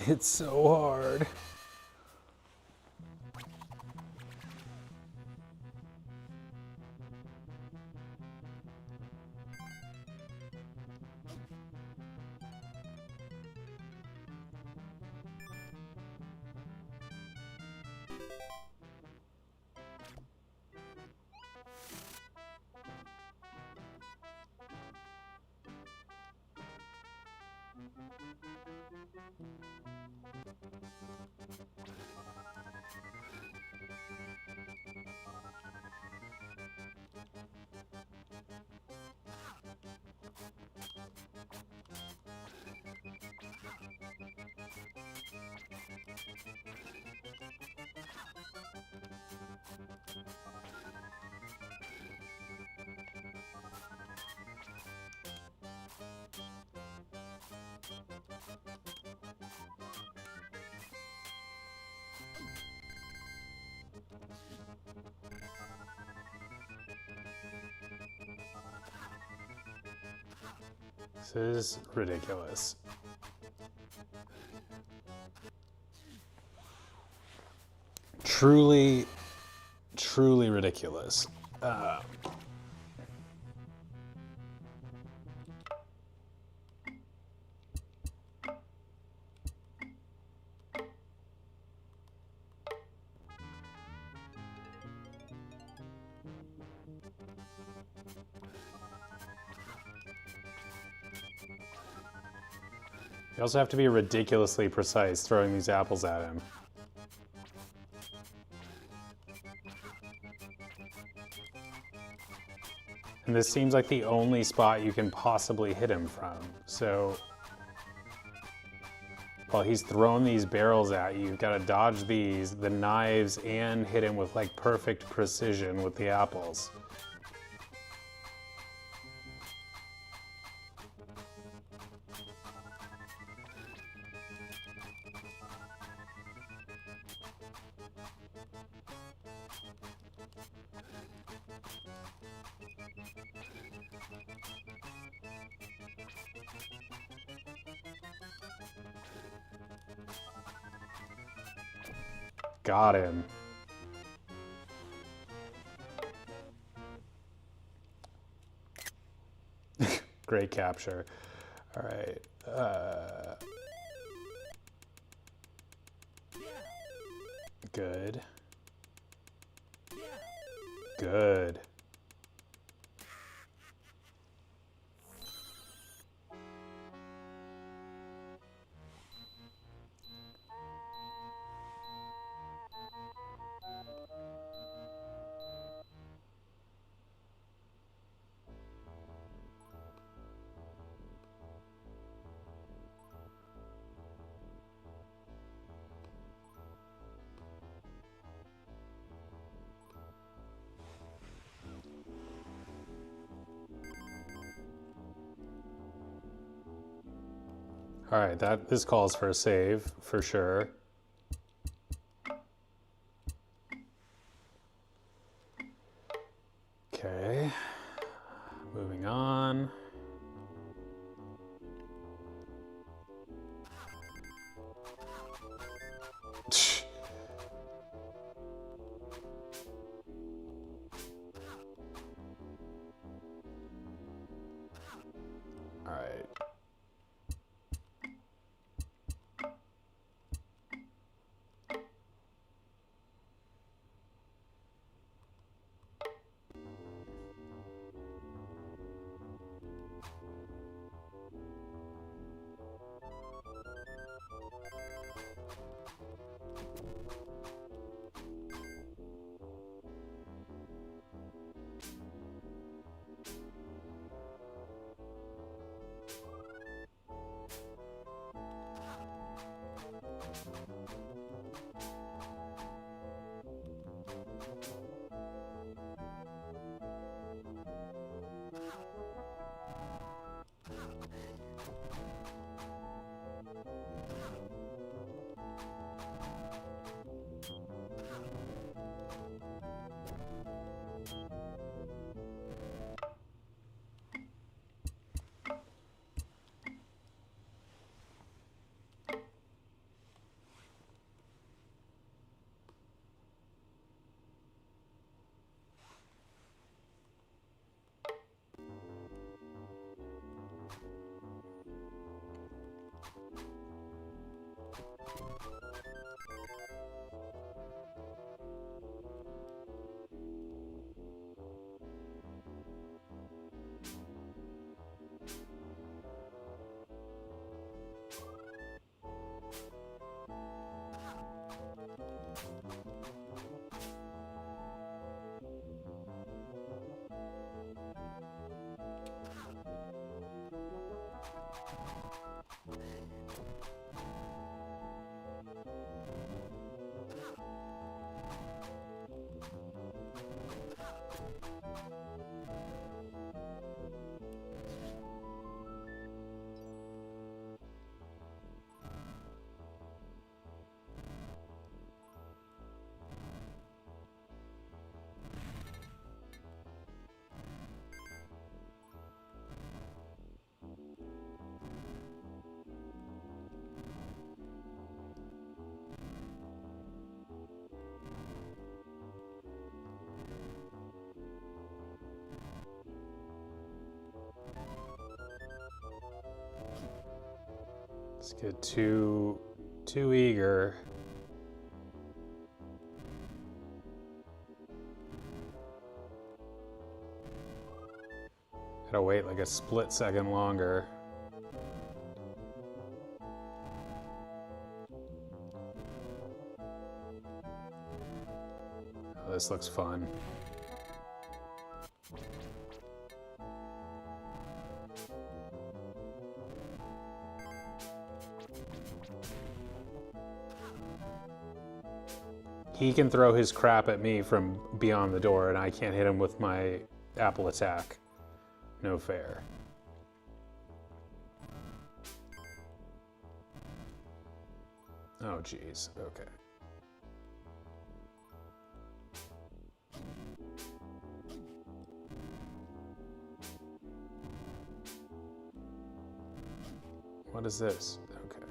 It's so hard. This is ridiculous. Truly, truly ridiculous. You also have to be ridiculously precise throwing these apples at him. And this seems like the only spot you can possibly hit him from. So while he's throwing these barrels at you, you've got to dodge these, the knives, and hit him with like perfect precision with the apples. Got him. Great capture. All right. Good. Good. All right, this calls for a save for sure. Okay, moving on. All right. Let's get too eager. Gotta wait like a split second longer. Oh, this looks fun. He can throw his crap at me from beyond the door, and I can't hit him with my apple attack. No fair. Oh, geez. Okay. What is this? Okay.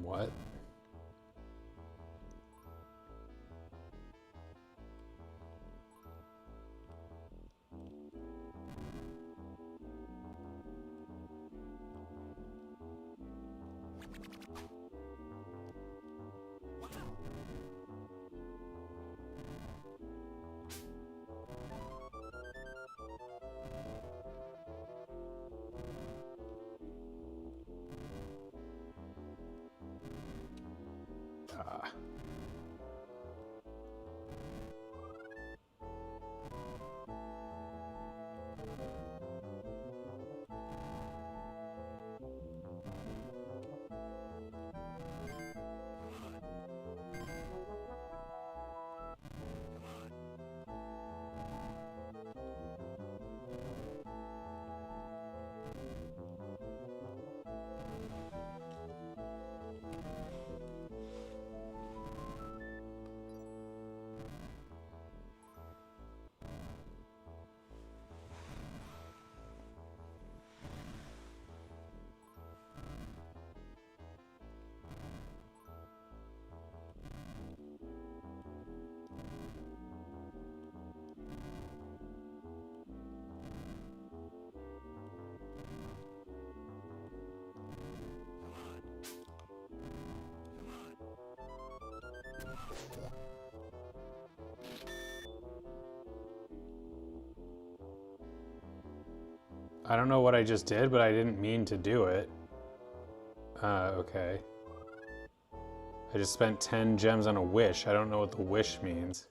What? I don't know what I just did, but I didn't mean to do it. Okay. I just spent 10 gems on a wish. I don't know what the wish means.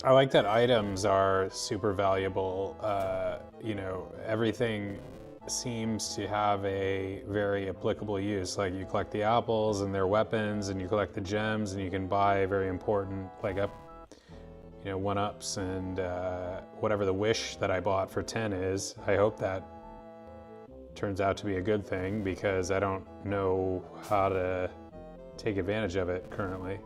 I like that items are super valuable. You know, everything seems to have a very applicable use. Like you collect the apples and their weapons, and you collect the gems, and you can buy very important, like one-ups and whatever the wish that I bought for 10 is. I hope that turns out to be a good thing because I don't know how to take advantage of it currently.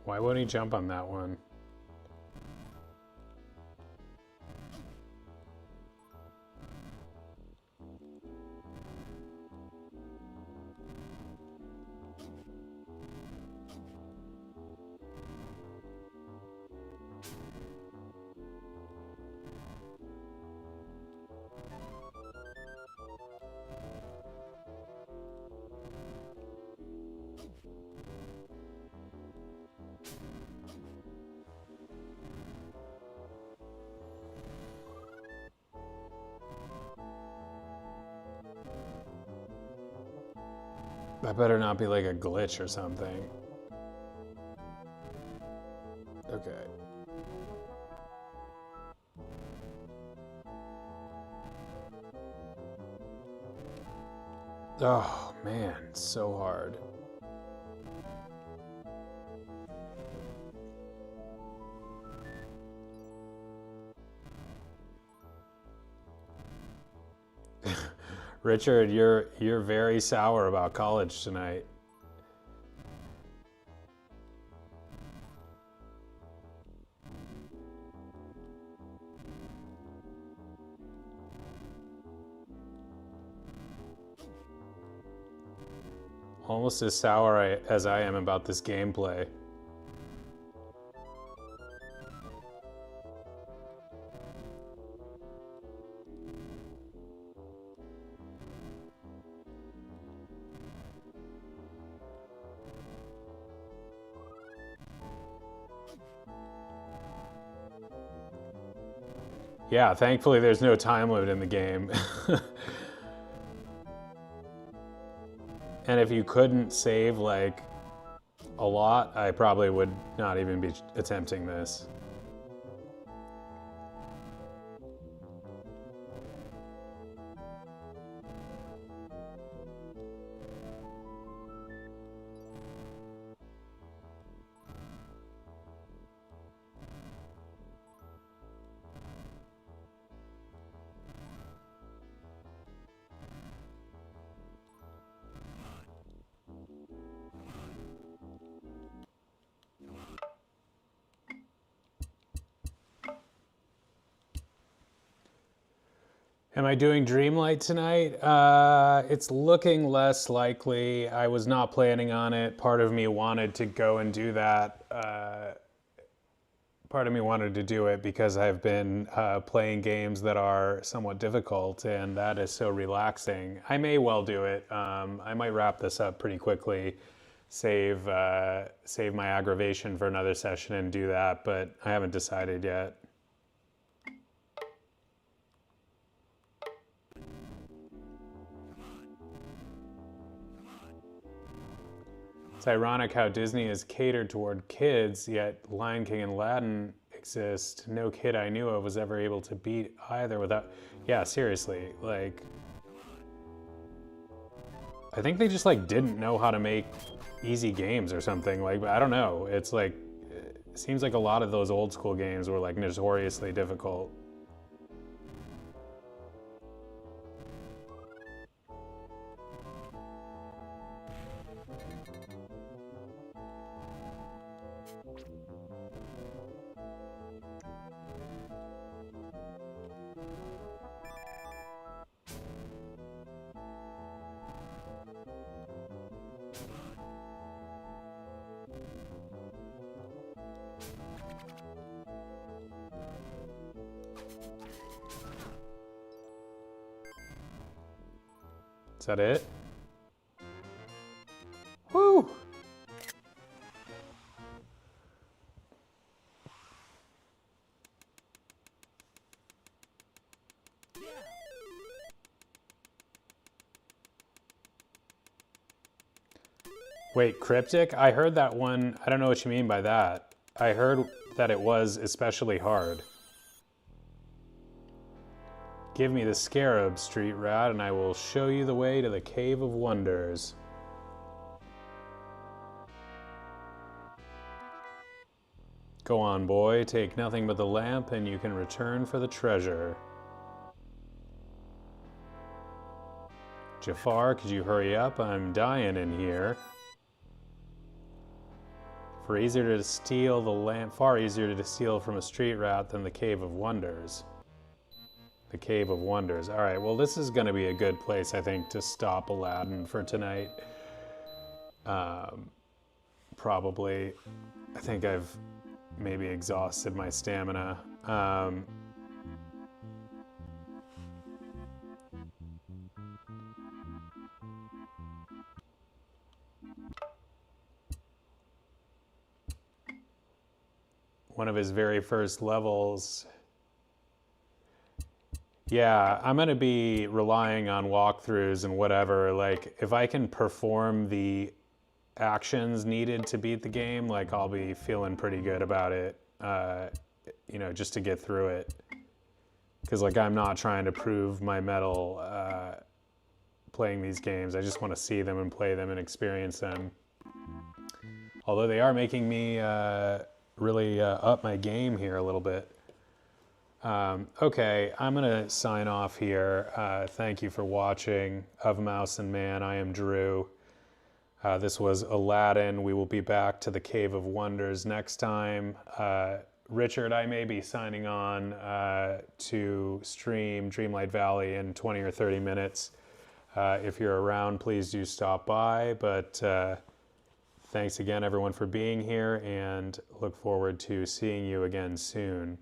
Why won't he jump on that one? That better not be like a glitch or something. Okay. Oh man, so hard. Richard, you're very sour about college tonight. Almost as sour as I am about this gameplay. Yeah, thankfully there's no time limit in the game. And if you couldn't save like a lot, I probably would not even be attempting this. Am I doing Dreamlight tonight? It's looking less likely. I was not planning on it. Part of me wanted to go and do that. Part of me wanted to do it because I've been playing games that are somewhat difficult, and that is so relaxing. I may well do it. I might wrap this up pretty quickly, save my aggravation for another session and do that, but I haven't decided yet. It's ironic how Disney is catered toward kids, yet Lion King and Aladdin exist. No kid I knew of was ever able to beat either without... Yeah, seriously, like... I think they just, like, didn't know how to make easy games or something. Like, I don't know. It's like... It seems like a lot of those old school games were, like, notoriously difficult. Is that it? Woo! Wait, cryptic? I heard that one. I don't know what you mean by that. I heard that it was especially hard. Give me the scarab, street rat, and I will show you the way to the Cave of Wonders. Go on, boy. Take nothing but the lamp, and you can return for the treasure. Jafar, could you hurry up? I'm dying in here. For easier to steal the lamp, far easier to steal from a street rat than the Cave of Wonders. The Cave of Wonders. All right, well, this is going to be a good place, I think, to stop Aladdin for tonight. Probably. I think I've maybe exhausted my stamina. One of his very first levels. Yeah, I'm going to be relying on walkthroughs and whatever. Like, if I can perform the actions needed to beat the game, like, I'll be feeling pretty good about it, you know, just to get through it. Because, like, I'm not trying to prove my mettle playing these games. I just want to see them and play them and experience them. Although they are making me really up my game here a little bit. Okay, I'm going to sign off here. Thank you for watching. Of Mouse and Man, I am Drew. This was Aladdin. We will be back to the Cave of Wonders next time. Richard, I may be signing on to stream Dreamlight Valley in 20 or 30 minutes. If you're around, please do stop by. But thanks again, everyone, for being here, and look forward to seeing you again soon.